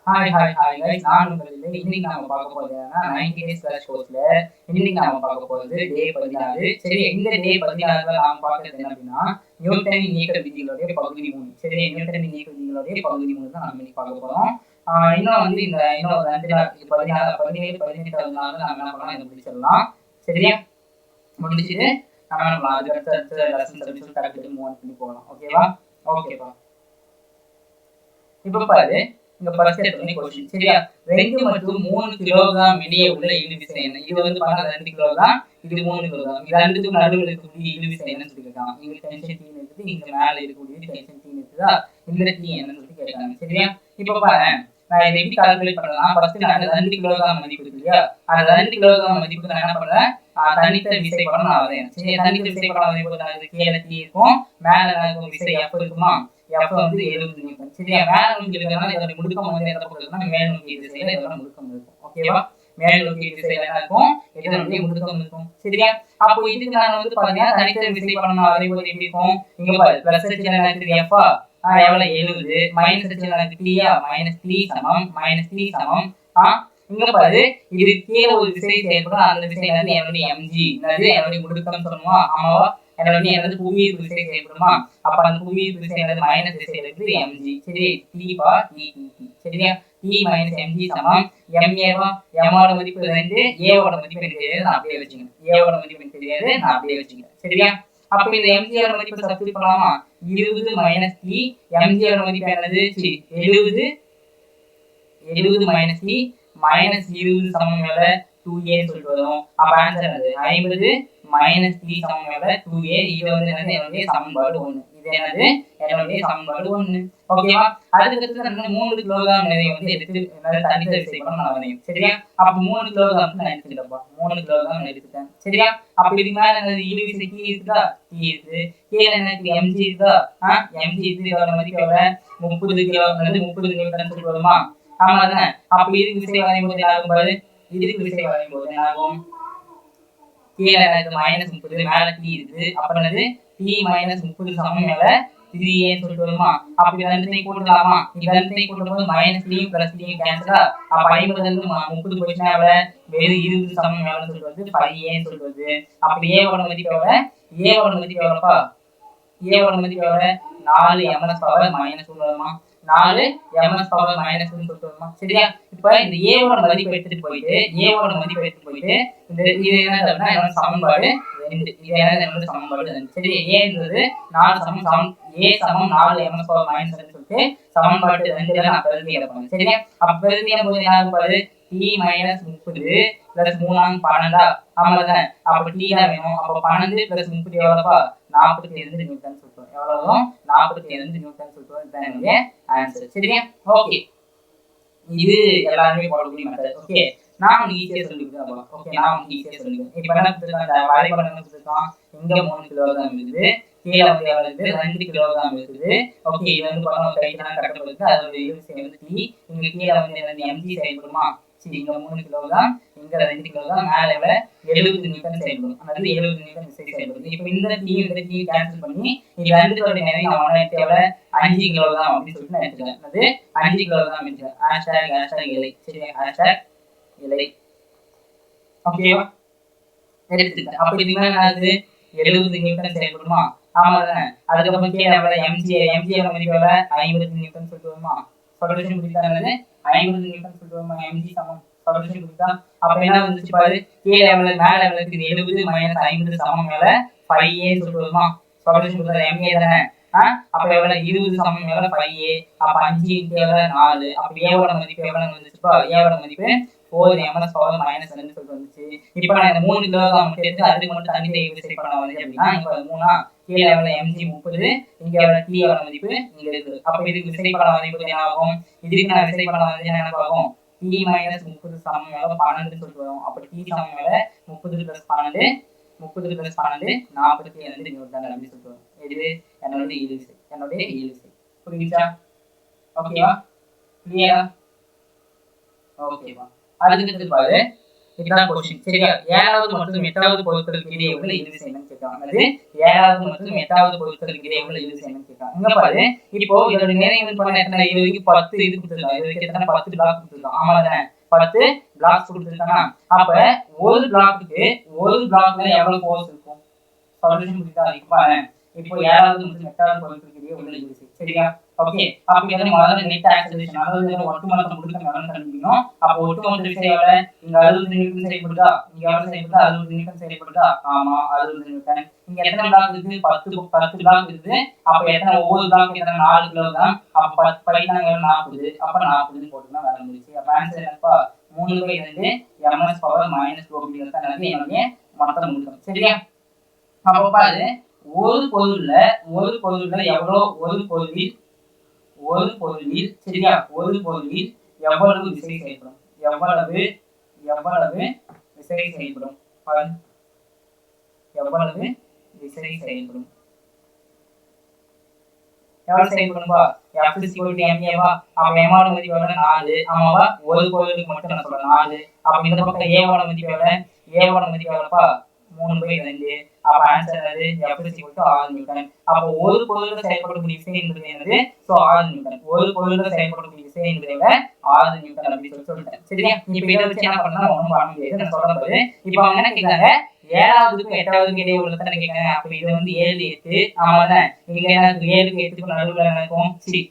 Hi guys, நான் உங்கள் இல்லை. இன்னைக்கு நாம பார்க்க போறது என்னன்னா 90 டேஸ் கிளாஸ் கோர்ஸ்ல இன்னைக்கு நாம பார்க்க போறது டே 16. சரி, இந்த டே 16ல நாம பார்க்கறது என்ன அப்படின்னா நியூட்டனின் இயக்க விதிகளுடைய பகுதி 3. சரி, நியூட்டனின் இயக்க விதிகளுடைய பகுதி 3 தான் நம்ம இன்னைக்கு பார்க்க போறோம். இன்னும் வந்து இந்த இன்னும் 2 நாள் 16 17 18வது நாள் நாம என்ன பண்ணலாம், இதை முடிச்சிடலாம். சரியா, முடிச்சுட்டு நம்ம என்ன பண்ணலாம், அதுக்கு அடுத்த லெசன் சப்ஜெக்ட் கரெக்ட் மூவ் பண்ணி போகலாம். ஓகேவா? ஓகேப்பா. இப்போ பாரு, இங்க ஃபர்ஸ்ட் எடுத்தோனே क्वेश्चन. சரியா, 2 மற்றும் 3 கிலோகிராம் இடையே உள்ள இழுவிசை என்ன? இது வந்து பாருங்க 2 கிலோகிராம், இது 3 கிலோகிராம். இது ரெண்டுத்துக்கு நடுவுல இருக்கக்கூடிய இழுவிசை என்னன்னு சொல்லிருக்காங்க. இங்க டென்ஷன் T இருக்குது, இங்க மேல இருக்கக்கூடிய டென்ஷன் T இருக்குதா, இந்த T என்னன்னு சொல்லி கேட்டாங்க. சரியா, இப்போ பாரு, நான் இதை எப்படி கால்குலேட் பண்ணலாம். ஃபர்ஸ்ட் நான் 2 கிலோகிராம் மதிப்பு இருக்கு இல்லையா, அந்த 2 கிலோகிராம் மதிப்புக்கு நான் என்ன பண்றேன், தனித்த விசை படம் நான் வரேன். சரி, தனித்த விசை படம் வரும்போது நான் இது கீழே T இருக்கும், மேல எனக்கு விசை F இருக்குமா, F வந்து 70 நியூட்டன். சரியா, மேல் நோக்கி இருக்கிறதுனால இதோட முடுக்கம் வந்து எந்த பக்கம் இருக்குன்னா மேல் நோக்கி திசையில இதோட முடுக்கம் இருக்கும். ஓகேவா, மேல் நோக்கி திசையில என்ன இருக்கும், இதனுடைய முடுக்கம் இருக்கும். சரியா, அப்போ இதுக்கு நான் வந்து பாத்தீங்கன்னா தனித்த விசை படம் நான் வரைம்போது எப்படி இருக்கும், இங்க பாரு பிளஸ் அச்சில் எனக்கு F எவ்வளவு 70, மைனஸ் அச்சில் எனக்கு T மைனஸ் T சமம் மைனஸ் T சமம் இங்க பாரு, இது கீழே ஒரு விசை செயல்படும், அந்த விசை என்னது என்னுடைய mg, என்னுடைய முடுக்கம் சொல்லணுமா, ஆமாவா, என்னது புவியீர்ப்பு விசை செயல்படுமா, அப்ப அந்த புவியீர்ப்பு விசை என்னது மைனஸ் திசையில இருக்குது mg. சரி, t பா t சரியா, t மைனஸ் mg சமம் ma வா, m ஓட மதிப்பு 2, a ஓட மதிப்பு எனக்கு தெரியாது, நான் அப்படியே வச்சுக்கிறேன். a ஓட மதிப்பு எனக்கு தெரியாது, நான் அப்படியே வச்சுக்கிறேன். சரியா, அப்ப இந்த mg ஓட மதிப்பு சப்ஸ்டிட்யூட் பண்ணலாமா, 20 மைனஸ் t, mg ஓட மதிப்பு என்னது 70 மைனஸ் t மைனஸ் 20 சமம் எவ்வளவு 2a சொல்லிட்டு வரும். அப்ப ஆன்சர் என்னது 50 மைனஸ் t சமம் எவ்வளவு 2a. இது வந்து என்னது என்னுடைய சமன்பாடு 1. இது என்னது என்னுடைய சமன்பாடு 1. ஓகேவா, அதுக்கு அடுத்து 3 கிலோகிராம் நிறைய வந்து எடுத்து தனித்த விசை படம் நான் வரையும். சரியா, அப்ப 3 கிலோகிராம் நான் எடுத்துக்கிட்டப்பா, 3 கிலோகிராம் நான் எடுத்துட்டேன். சரியா, அப்ப இதுக்கு மேல என்னது இழுவிசை T இருக்குதா, T இருக்கு, கீழே எனக்கு mg இருக்குதா, mg இருக்கு, இதோட மதிப்பு எவ்வளவு 30 கிலோ, 30 நியூட்டன் சொல்லிட்டு வருமா, ஆமா தானே. அப்ப இதுக்கு விசை வரையும் போது என்ன ஆகும் பாரு, இதுக்கு விசை வரையும் போது என்ன ஆகும், கீழே எனக்கு மைனஸ் 30, மேல T இருக்கு, அப்ப என்னது T மைனஸ் 30 சமம் மேல 3a சொல்லிட்டு வருமா. அப்ப இது ரெண்டையும் கூட்டலாமா, இது ரெண்டையும் கூட்டும்போது மைனஸ் t பிளஸ் t கேன்சலா, அப்ப 50 இருந்து 30 போச்சுன்னா எவ்வளவு, வெறும் 20 சமம் எவ்வளவு சொல்லிட்டு வருது 5a சொல்லிட்டு வருது. அப்ப a ஓட மதிப்பு எவ்வளவு, a ஓட மதிப்பு எவ்வளவுப்பா, a ஓட மதிப்பு எவ்வளவு 4 ms பவர் மைனஸ் 1 வருமா, 4 ms பவர் மைனஸ் 1 சொல்லிட்டு வருமா. சரியா, இப்ப இந்த a ஓட மதிப்பு எடுத்துட்டு போயிட்டு இந்த இது என்னன்னா என்னோட சமன்பாடு 2. இது என்னோட சமன்பாடு 2. சரி, a ன்றது 4 சமம் a சமம் 4 ms பவர் மைனஸ் 2 சொல்லிட்டு சமன்பாடு 2ல நான் பிரதிநிதி எடுப்பேன். சரியா, அப்ப பிரதிநிதியும் போது என்ன ஆகும் பாரு, t மைனஸ் 30 பிளஸ் 3 12. ஆமாதானே, அப்ப t தான் வேணும். அப்ப 12 பிளஸ் 30 எவ்வளவுப்பா 42 நியூட்டன் சொல்றோம். எவ்வளவு 42 நியூட்டன் சொல்றோம். இதுதான் என்னுடைய ஆன்சர். சரியா, ஓகே, இது எல்லாருமே போடக்கூடிய மெத்தட். ஓகே, நான் உங்களுக்கு ஈஸியா சொல்லிக்கிறேன். ஓகே, நான் உங்களுக்கு ஈஸியா சொல்லிக்கிறேன். இப்போ என்ன கொடுத்துருக்காங்க, வரைபடம் என்ன கொடுத்துருக்கான், இங்க 3 கிலோகிராம் இருக்குது, கீழே வந்து எவ்வளவு இருக்குது 2 கிலோகிராம் இருக்குது. ஓகே, இது வந்து படம் கைக்கு கட்டப்படுது, அதோட இழுவிசை வந்து t, இங்க கீழே வந்து என்னது mg செயல்படுமா. சரி, இங்க 3 கிலோகிராம், இங்க 2 கிலோகிராம், மேல 70 நியூட்டன் செயல்படும், அதாவது 70 நியூட்டன் விசை செயல்படுது. இப்போ இந்த t கேன்சல் பண்ணி இது ரெண்டுத்தோட நிறைய நான் ஒண்ணு எடுத்து எவ்வளவு 5 கிலோகிராம் அப்படின்னு சொல்லிட்டு நான் எடுத்துக்கிறேன். அது 5 கிலோகிராம் எடுத்துக்கிறேன். ஹேஷ்டேக் இலை. சரி, ஹேஷ்டேக் இலை. ஓகேவா, எடுத்துக்கிட்டேன். அப்ப இது என்ன ஆகுது 70 நியூட்டன் செயல்படுமா, ஆமா தானே. அதுக்கப்புறம் கீழே எவ்வளவு mg ஓட மதிப்பு எவ்வளவு 50 நியூட்டன் சொல்லிட்டு வருமா. சொல்யூஷன் புரியுதா, என்னது 50 நியூட்டன் சொல்லிட்டு வருமா, mg சமம் சொல்யூஷன் புரியுதா. அப்ப என்ன வந்துச்சு பாரு, கீழே எவ்வளவு மேல எவ்வளவு இருக்குது 70 மைனஸ் 50 சமம் மேல 5a சொல்லிட்டு வருமா. சொல்யூஷன் புரியுதா, ma தானே. அப்ப எவ்வளவு 20 சமம் எவ்வளவு 5a, அப்ப 5 இன்டு எவ்வளவு 4, அப்ப a ஓட மதிப்பு எவ்வளவு வந்துச்சுப்பா, a ஓட மதிப்பு 4 ms பவர் மைனஸ் 2 சொல்லிட்டு வந்துச்சு. இப்போ நான் இந்த 3 கிலோகிராம் மட்டும் எடுத்து அதுக்கு மட்டும் தனித்த இழுவிசை பண்ண வந்து அப்படின்னா, இப்போ 3 கீழே எவ்வளவு mg 30, இங்க எவ்வளவு t ஓட மதிப்பு இங்க இருக்கு. அப்ப இதுக்கு விசை பண்ண வந்து என்ன ஆகும், இதுக்கு நான் விசை பண்ண வந்து என்ன ஆகும், t மைனஸ் 30 சமம் எவ்வளவு 12 சொல்லிட்டு வரும். அப்ப t சமம் எவ்வளவு 30 பிளஸ் 12, 30 பிளஸ் 12 42 நியூட்டன் அப்படின்னு சொல்லிட்டு வரும். இது என்னோட இழுவிசை. புரியுதா, ஓகேவா, கிளியரா, ஓகேவா. அதுக்கு பாரு, இதுதான் கொஸ்டின். சரியா? 7வது மற்றும் 8வது பொருட்களுக்கு இடையே உள்ள இழுவிசை என்னன்னு கேட்கறாங்க. அது 7வது மற்றும் 8வது பொருட்களுக்கு இடையே உள்ள இழுவிசை என்னன்னு கேட்கறாங்க. இங்க பாரு, இப்போ இதோட நிறைய வந்து பண்ண எத்தனை, இது வரைக்கும் 10 இது கொடுத்துருக்காங்க. இது வரைக்கும் எத்தனை 10 பிளாக் கொடுத்துருக்கான். ஆமா தானே? 10 பிளாக்ஸ் கொடுத்துருக்கானா? அப்ப ஒரு பிளாக்குக்கு ஒரு பிளாக்ல எவ்வளவு ஃபோர்ஸ் இருக்கும்? சொல்யூஷன் புரியுதா? இப்போ 7வது மற்றும் 8வது பொருட்களுக்கு இடையே உள்ள இழுவிசை. சரியா? ஓகே. அப்ப இதெல்லாம் முதல்ல நெட் ஆக்சலரேஷன், அதாவது ஒட்டுமொத்த முடுக்கம் எவ்வளவு கண்டுபிடிக்கணும். அப்ப ஒட்டுமொத்த விசை எவ்வளவு? இங்க 60 நியூட்டன் செயல்படுதா? இங்க எவ்வளவு செயல்படுதா? 60 நியூட்டன் செயல்படுதா? ஆமா, 60 நியூட்டன். இங்க எத்தனை பிளாக் இருக்கு? 10 பிளாக் இருக்கு. அப்ப எத்தனை, ஒவ்வொரு பிளாக் எத்தனை? 4 கிலோ தான். அப்ப 10 பைனாங்க 40. அப்ப 40 போட்டுனா வேலை முடிஞ்சிச்சு. அப்ப ஆன்சர் என்னப்பா? 3/2 ms பவர் -2 அப்படிங்கிறது தான் என்னுடைய மொத்த முடுக்கம். சரியா? அப்ப பாரு, ஒரு பொருள்ல எவ்வளவு, ஒரு பொருளில் சரியா, ஒரு பொருளில் எவ்வளவு விசை செயல்படும்? எவ்வளவு விசை செயல்படும்? எவ்வளவு விசை செயல்படும்? எவ்வளவு செயல்படும்பா? F = ma. அப்ப m ஓட மதிப்பு எவ்வளவு? 4. ஆமாவா? ஒரு பொருளுக்கு மட்டும் நான் சொல்றேன் 4. அப்ப இந்த பக்கம் a ஓட மதிப்பு எவ்வளவு? a ஓட மதிப்பு எவ்வளவுப்பா? 3/2. அப்ப ஆன்சர் என்னது? F = 6 Newton. அப்ப ஒரு பொருள்ல செயல்படக்கூடிய விசை என்பது என்னது? So 6 Newton. ஒரு பொருள்ல செயல்படக்கூடிய விசை என்பது 6 நியூட்டன் அப்படி சொல்லிட்டேன். சரியா? இப்போ இத வச்சு என்ன பண்ணலாம்? ஒண்ணும் பண்ண முடியாது. நான் சொல்றேன் பாரு. இப்போ அவங்க என்ன கேக்குறாங்க? 7வதுக்கும் 8வதுக்கும் இடையே உள்ள தான கேக்குறாங்க. அப்ப இது வந்து 7 8. ஆமாதானே? இங்க என்ன 7க்கு 8க்கு நடுவுல என்ன இருக்கும்? சி.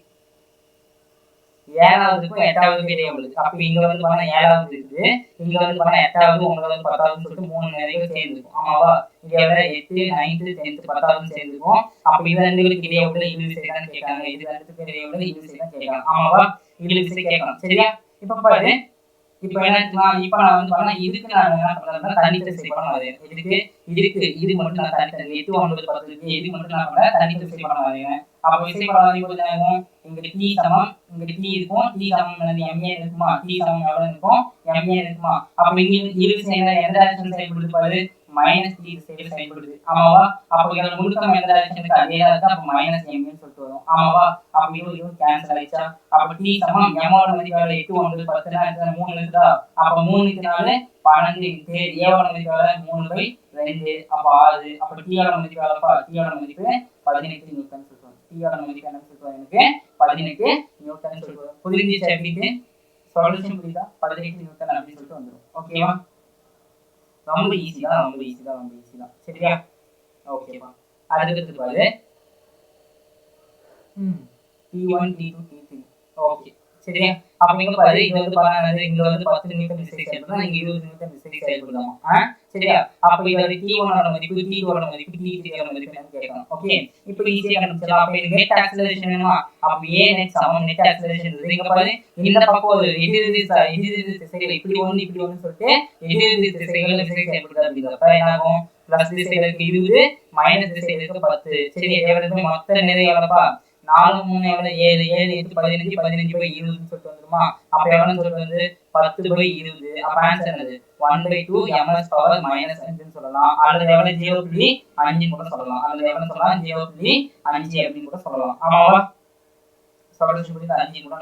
7வதுக்கும் 8வதுக்கும் இடையே உள்ளது. அப்ப இங்க வந்து பாத்தா 7வது இருக்குது. இங்க வந்து பாத்தா 8வது 9வது 10வது சொல்லிட்டு மூணு நிறைய சேர்ந்துருக்கும். ஆமாவா? இங்க எவ்வளவு? 8 9 10 10வது சேர்ந்துருக்கும். அப்ப இது ரெண்டுகளுக்கு இடையே உள்ள இழுவிசை தான் கேட்காங்க. இது ரெண்டுக்கு இடையே உள்ள இழுவிசை தான் கேட்காங்க. ஆமாவா? இழுவிசை கேட்கலாம். சரியா? இப்ப பாரு, இப்போ என்ன இப்ப நான் வந்து பாத்தா இதுக்கு நான் என்ன பண்றேன்னா தனித்தரிசை படம் வரையறேன். இதுக்கு இது மட்டும் நான் தனித்தனி 8 9 10 இருக்கு. இது மட்டும் நான் பண்றேன் தனித்தரிசை படம் வரையறேன். அப்ப விசை படம் வரையும் போது என்ன ஆகும்? இங்க t சமம், இங்க t இருக்கும். t சமம் என்னது? ma இருக்குமா? t சமம் எவ்வளவு இருக்கும்? ma இருக்குமா? அப்ப இங்க இழுவிசை எந்த டைரக்ஷன் செயல்படுது பாரு? -t திசையில செயல்படுது. ஆமாவா? அப்ப இதோட முடுக்கம் எந்த டைரக்ஷனுக்கு? அதே தான். அப்ப -ma ன்னு சொல்லிட்டு வரும். ஆமாவா? அப்ப இது கேன்சல் ஆயிச்சா? அப்ப t சமம் m ஓட மதிப்பு 8 9 10 னா 3 இருக்குதா? அப்ப 3 க்கு 4 12. a ஓட மதிப்பு 3/2. அப்ப 6. அப்ப t ஓட மதிப்பு எவ்வளவுப்பா? t ஓட மதிப்பு 18 நியூட்டன் சொல்றோம். t ஓட மதிப்பு என்ன சொல்றோம்? எனக்கு 18 நியூட்டன் சொல்றோம். புரிஞ்சிச்சா? எப்படி சொல்யூஷன் புரியுதா? 18 நியூட்டன் அப்படி சொல்லிட்டு வந்துரும். ஓகேவா? ரொம்ப ஈஸி தான். சரியா? ஓகேப்பா. அடுத்து பாரு, T1 T2 T3. ஓகே. சரியா? அப்ப இங்க பாரு, இது வந்து பாருங்க, இங்க வந்து 10 நியூட்டன் விசை செயல்படுதா, இங்க 20 நியூட்டன் விசை செயல்படுதாமா. சரியா? அப்ப இதோட T1 ஓட மதிப்பு, T2 ஓட மதிப்பு, T3 ஓட மதிப்பு என்னன்னு கேட்கணும். ஓகே. இப்போ ஈஸியா கண்டுபிடிச்சலாம். அப்ப இது நெட் ஆக்ஸலரேஷன் வேணுமா? அப்ப A net சமம் நெட் ஆக்ஸலரேஷன் இருக்கு. இங்க பாரு, இந்த பக்கம் ஒரு எதிரெதிர் திசைகள் இப்படி ஒன்னு சொல்லிட்டு எதிரெதிர் திசைகள் விசை செயல்படுது அப்படிங்கறப்ப என்ன ஆகும்? பிளஸ் திசைகளுக்கு 20 மைனஸ் திசைகளுக்கு 10. சரி, எவ்வளவு மொத்த நிறை எவ்வளவுப்பா? 4 3 எவ்வளவு? 7 7 8 15 15/20 சொல்லிட்டு வந்துருமா? அப்ப எவ்வளவு சொல்லிட்டு வந்து 10/20. அப்ப ஆன்சர் என்னது? 1/2 ms பவர் -5 சொல்லலாம். அல்லது எவ்வளவு? 0.5 கூட சொல்லலாம். அல்லது எவ்வளவு சொல்லலாம்? 0.5 அப்படின்னு கூட சொல்லலாம். ஆமாவா? சொல்யூஷன் புரியுதா? 5 கூட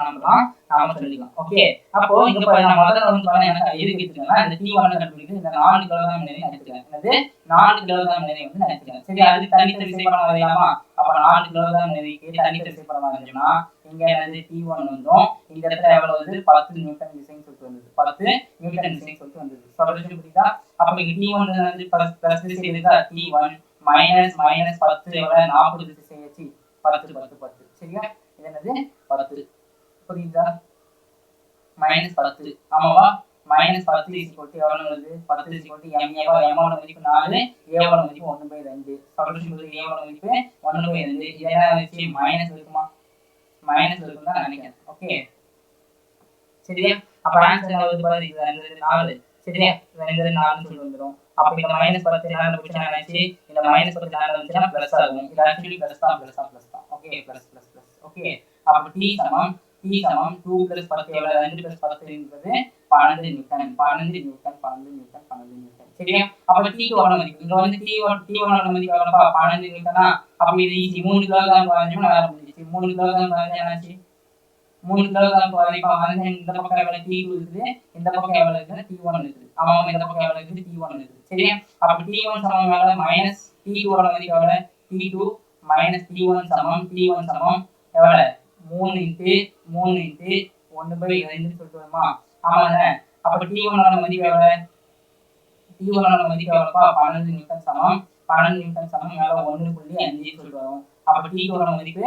நாம சொல்லிக்கலாம். ஓகே. அப்போ இங்க பாருங்க, நான் முதல்ல வந்து பாருங்க எனக்கு எதுக்கு எடுத்துக்கனா, இந்த T1 கண்டுபிடிக்கிறது இந்த 4 கிலோகிராம் நிறை எடுத்துக்கலாம். என்னது? 4 கிலோகிராம் நிறை வந்து எடுத்துக்கலாம். சரி, அதுக்கு தனித்தனி விசை படம் வரையலாமா? அப்ப 4 கிலோகிராம் நிறைக்கு தனித்தனி விசை படம் வரைஞ்சோம்னா இங்க என்னது? T1 வந்துரும். இந்த இடத்துல எவ்வளவு வந்து 10 நியூட்டன் விசைன்னு சொல்லிட்டு வந்தது. 10 நியூட்டன் விசைன்னு சொல்லிட்டு வந்தது. சொல்யூஷன் புரியுதா? அப்ப இங்க T1 வந்து பிளஸ் திசை இருக்கா? T1 மைனஸ் 10 எவ்வளவு? 40 திசை வச்சு 10 10 10. சரியா? இது என்னது? 10. புரியுதா? -10. ஆமாவா? -10 எவ்வளவு வருது? 10 ma. m ஓட மதிப்பு 4, a ஓட மதிப்பு 1/2. சொல்யூஷன் புரியுது? a ஓட மதிப்பு 1/2. இது என்ன வச்சு மைனஸ் இருக்குமா? மைனஸ் இருக்கும் தான் நினைக்கிறேன். ஓகே. சரியா? அப்ப ஆன்சர் என்ன வருது பாரு? இது 4. சரியா? 4 சொல்லி வந்துரும். அப்ப இந்த -10 நால போச்சு என்னாச்சு? இந்த -10 நால வந்துச்சுனா பிளஸ் ஆகும். இது एक्चुअली பிளஸ் தான். Okay, plus. ஓகே. அப்ப t சமம் 2 + 10 எவ்வளவு? 2 + 10 என்பது 12 நியூட்டன். சரியா? அப்ப t2 ஓட மதிப்பு இங்க வந்து t1 ஓட மதிப்பு எவ்வளவுப்பா? 12 நியூட்டனா? அப்ப இது ஈஸி. 3 கிலோகிராம் வரைஞ்சோம்னா வேற முடிஞ்சிச்சு. 3 கிலோகிராம் வரைஞ்சா என்னாச்சு? 3 கிலோகிராம் இப்போ வந்து இந்த பக்கம் எவ்வளவு T2 இருக்குது, இந்த பக்கம் எவ்வளவு இருக்குன்னா T1 இருக்குது. ஆமாம், இந்த பக்கம் எவ்வளவு இருக்குது T1 இருக்குது. சரியா? அப்ப T1 சமம் எவ்வளவு மைனஸ் T2 ஓட மதிப்பு எவ்வளவு T2 மைனஸ் T1 சமம் எவ்வளவு 3 இன்டு 1/2 சொல்லிட்டு வருமா? ஆமாதானே? அப்ப T1 ஓட மதிப்பு எவ்வளவு T1 ஓட மதிப்பு எவ்வளவுப்பா 12 நியூட்டன் சமம் 1.5 சொல்லிட்டு வரும். அப்ப T2 ஓட மதிப்பு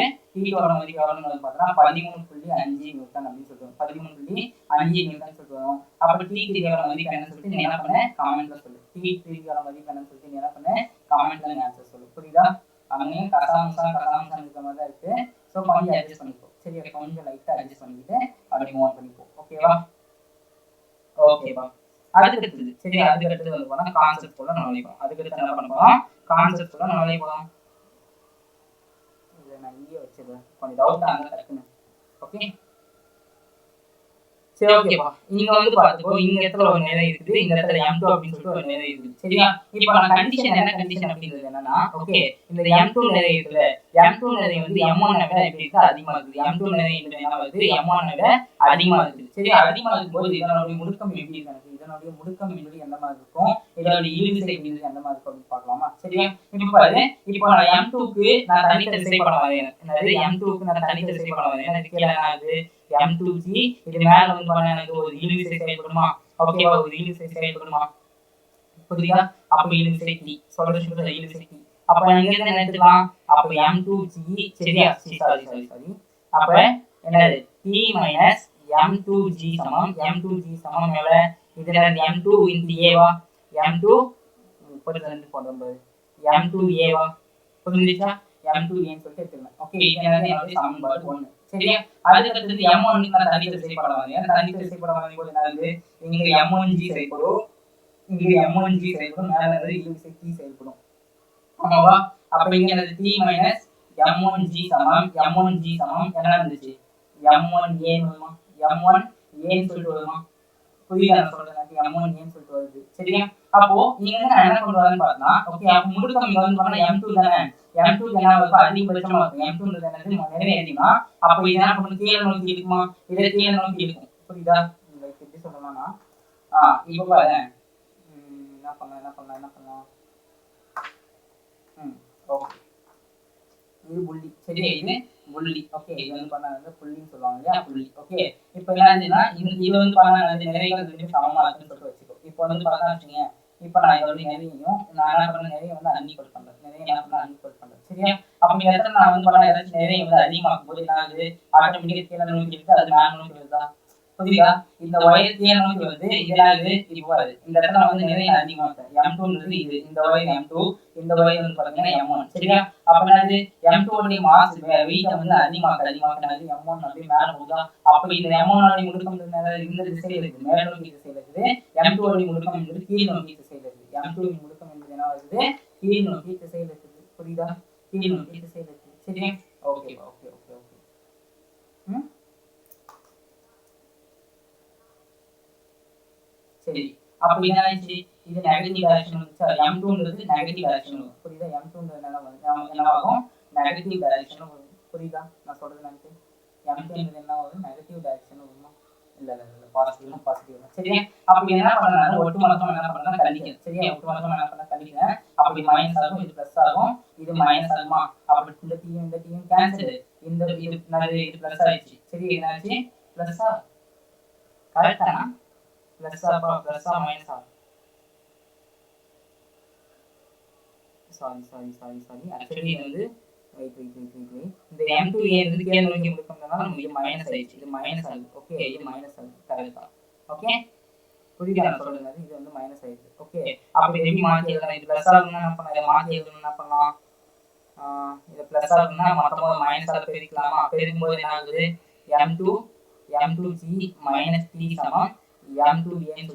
எவ்வளவுன்னு பார்த்தா 13.5 நியூட்டன் அப்படின்னு சொல்லிட்டு வரும். 13.5 நியூட்டன் சொல்லிட்டு வரும். அப்ப T3 ஓட மதிப்பு என்னன்னு சொல்லிட்டு நீ என்ன பண்ண கமெண்ட்ல சொல்லு. T3 ஓட மதிப்பு என்னன்னு சொல்லிட்டு நீ என்ன பண்ண கமெண்ட்ல நீ ஆன்சர் சொல்லு. புரியுதா? அங்கேயும் கசாமசம் இருக்கிற மாதிரி தான் இருக்கு. ஸோ கொஞ்சம் அட்ஜஸ்ட் பண்ணிக்கோ. சரி, கொஞ்சம் லைட்டா அட்ஜஸ்ட் பண்ணிக்கிட்டு அப்படி மூவ் பண்ணிக்கோ. ஓகேவா? ஓகேவா? அதுக்கு சரி, அதுக்கு வந்து போனா கான்செப்ட் குள்ள நுழைவோம். அதுக்கு என்ன பண்ண போறோம்? கான்செப்ட் குள்ள நுழைவோம். இத நான் இங்கே வச்சிருக்கேன். கொஞ்சம் டவுட்டா இருந்தா டக்குன்னு. ஓகே, சரி, ஓகேப்பா. இங்க வந்து பாத்துக்கோ, இங்க இடத்துல ஒரு நிறை இருக்குது, இந்த இடத்துல m2 அப்படின்னு சொல்லிட்டு ஒரு நிறை இருக்குது. சரியா? இப்போ நான் கண்டிஷன் என்ன கண்டிஷன் அப்படிங்கிறது என்னன்னா, ஓகே, இந்த m2 நிறை இருக்குல்ல, m2 நிறை வந்து m1 விட எப்படி இருக்கு அதிகமா இருக்குது. m2 நிறை என்ன வருது m1 விட அதிகமா இருக்குது. சரி, அதிகமா இருக்கும்போது இதனுடைய முடுக்கம் எப்படி இருக்கு? எனக்கு இதனுடைய முடுக்கம் என்பது எந்த மாதிரி இருக்கும், இதனுடைய இழுவிசை என்பது எந்த மாதிரி இருக்கும் அப்படின்னு பார்க்கலாமா? சரியா? இப்போ பாரு, இப்போ நான் m2க்கு நான் தனித்த விசைப்பட வரேன். என்னது m2க்கு நான் தனித்த விசைப்பட வரேன். எனக்கு கீழே என்ன ஆகுது m2g, இது மேல வந்து பாருங்க எனக்கு ஒரு இழுவிசை செயல்படுமா? ஓகேவா? ஒரு இழுவிசை செயல்படுமா? புரியுதா? அப்ப இழுவிசை t சொல்ற இழுவிசை t. அப்ப இங்க இருந்து என்ன எடுத்துக்கலாம்? அப்ப m2g சரியா? சாரி அப்ப என்னது t மைனஸ் m2g சமம் எவ்வளவு? இதுல m2 into a வா? m2 32 போடும்போது m2a வா? புரிஞ்சுச்சா? m2a ன்னு சொல்லிட்டு எடுத்துக்கலாம். ஓகே, இது என்னது சமன்பாடு 1. சரியா? அதுக்கு அடுத்து m1 க்கு நான் தனித்த விசைப்பட வரேன். தனித்த விசைப்பட வரும்போது என்னது இங்க m1g செயல்படும், இங்க m1g செயல்படும், மேல இருந்து இழுவிசை t செயல்படும். ஆமாவா? அப்ப இங்க என்னது t மைனஸ் m1g சமம் என்ன இருந்துச்சு m1a வருமா? m1a ன்னு சொல்லிட்டு வருமா? புரியுதா நான் சொல்றது? m1a ன்னு சொல்லிட்டு வருது. சரியா? அப்போ நீங்க என்ன கொண்டு வரேன்னு பார்த்தா, ஓகே, அப்ப முடுக்கம் இங்க வந்து பார்த்தா m2 தானே, m2 என்ன வருது அதிகபட்சமா இருக்கும். m2 ன்றது என்னது நிறைய அதிகமா, அப்ப இது என்ன பண்ணும் கீழ நோக்கி இருக்குமா? இத கீழ நோக்கி இருக்கும். புரியுதா? லைக் எப்படி சொல்லலாம்னா இப்போ பாரு என்ன பண்ணலாம் ஓகே, இது புள்ளி. சரியா? இது புள்ளி. ஓகே, இது வந்து பண்ணா புள்ளின்னு சொல்லுவாங்க இல்லையா? புள்ளி. ஓகே, இப்போ என்னன்னா இது வந்து பண்ணா நிறைகள் ரெண்டுமே சமமா இருக்குன்னு சொல்லிட்டு வச்சுக்கோ. இப்போ வந்து பார்த்தா வச்சுங்க, இப்போ நான் இதோட நிறையையும் நான் என்ன பண்ண நிறைய வந்து அன்இக்வல் பண்றேன். சரியா? அப்ப இந்த இடத்துல நான் வந்து பண்ண ஏதாச்சும் நிறைய வந்து அதிகமாக்கும் போது என்ன ஆகுது ஆட்டோமேட்டிக்கா கீழே நோக்கி இருக்கு, அது மேல நோக்கி வருதா? புரியுதா? இந்த ஒயர் கீழே நோக்கி வருது, இதெல்லாம் இது இப்போ வருது. இந்த இடத்துல வந்து நிறைய அதிகமாக்கும். m2ன்றது இது, இந்த ஒயர் m2, இந்த ஒயர் வந்து பாத்தீங்கன்னா m1. சரியா? அப்ப என்னது m2 உடைய மாஸ் வெயிட் வந்து அதிகமாக்குது m1 அப்படியே மேல போகுதா? அப்ப இந்த m1 உடைய முடுக்கம் இந்த திசையில இருக்கு, மேல நோக்கி திசையில இருக்குது. m2 உடைய முடுக்கம் என்பது கீழ் நோக்கி திசையில இருக்குது. m2 உடைய முடுக்கம் என்பது என்ன வருது கீழ் நோக்கி திசையில இருக்குது. புரியுதா? கீழ் நோக்கி திசையில இருக்குது. சரியா? Okay okay okay okay. சரி, அப்ப என்ன ஆச்சு? இது நெகட்டிவ் டைரக்ஷன் வந்துச்சு. m2ன்றது நெகட்டிவ் டைரக்ஷன் வரும். புரியுதா? m2ன்றது என்ன ஆகும் நெகட்டிவ் டைரக்ஷன் வரும். புரியுதா நான் சொல்றது? எனக்கு m2ன்றது என்ன வரும் நெகட்டிவ் டைரக்ஷன் வருமா? இல்ல பாசிட்டிவ். சரியா? அப்ப என்ன பண்ணனும் ஒட்டுமொத்தமா என்ன பண்ணனும் கழிக்கணும். சரியா? ஒட்டுமொத்தமா என்ன பண்ணனும் கழிக்கணும். அப்படி மைனஸ் ஆகும், இது பிளஸ் ஆகும், இது மைனஸ் ஆகுமா? அப்ப இந்த t கேன்சல், இது பிளஸ் ஆயிடுச்சு. சரி, என்னாச்சு பிளஸ்ஸா? கரெக்ட்டா? பிளஸ்ஸா மைனஸா? சாரி ஆக்சுவலி இது வந்து வெயிட் இந்த m2a இருந்து கீழ நோக்கி முடுக்கம்னால நமக்கு இது மைனஸ் ஆயிடுச்சு. இது மைனஸ் ஆகுது. ஓகே, இது மைனஸ் ஆகுது. கரெக்ட்டா? ஓகே, புரியுதா நான் சொல்றது? இது வந்து மைனஸ் ஆயிடுச்சு. ஓகே, அப்ப இது எப்படி மாத்தி எழுதலாம்? இது பிளஸ் ஆகும்னா என்ன பண்ணலாம்? இத மாத்தி எழுதணும்னா என்ன பண்ணலாம்? இது பிளஸ் ஆகும்னா மொத்தமா மைனஸ் ஆல பெருக்கலாமா? பெருக்கும்போது என்ன ஆகுது m2g t சமம் m2a ன்னு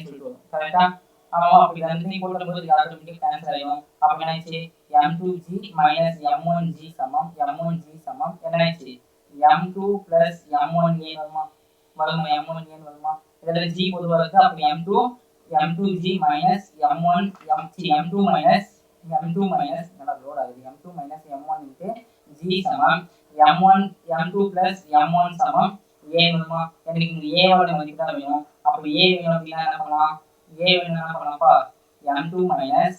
சொல்லிடுவோம். கரெக்ட்டா? ஆமா, அப்படி ரெண்டையும் போடும்போது இது ஆட்டோமேட்டிக்கா கேன்சல் ஆயிடும். அப்ப என்ன ஆச்சு m2g m1g சமம் என்ன ஆச்சு m2 m1a வருமா? m1a வருமா? இதெல்லாம் g பொதுவா இருக்கு. அப்ப m2g m2 என்னடா லோட் ஆகுது? m2 m1 g சமம் m1 m2 plus m1 சமம் a வேணுமா? எனக்கு இங்க a ஓட மதிப்பு தான் வேணும். அப்ப a வேணும் அப்படின்னா என்ன பண்ணலாம்? a வேணும் என்ன பண்ணலாம்ப்பா? m2 minus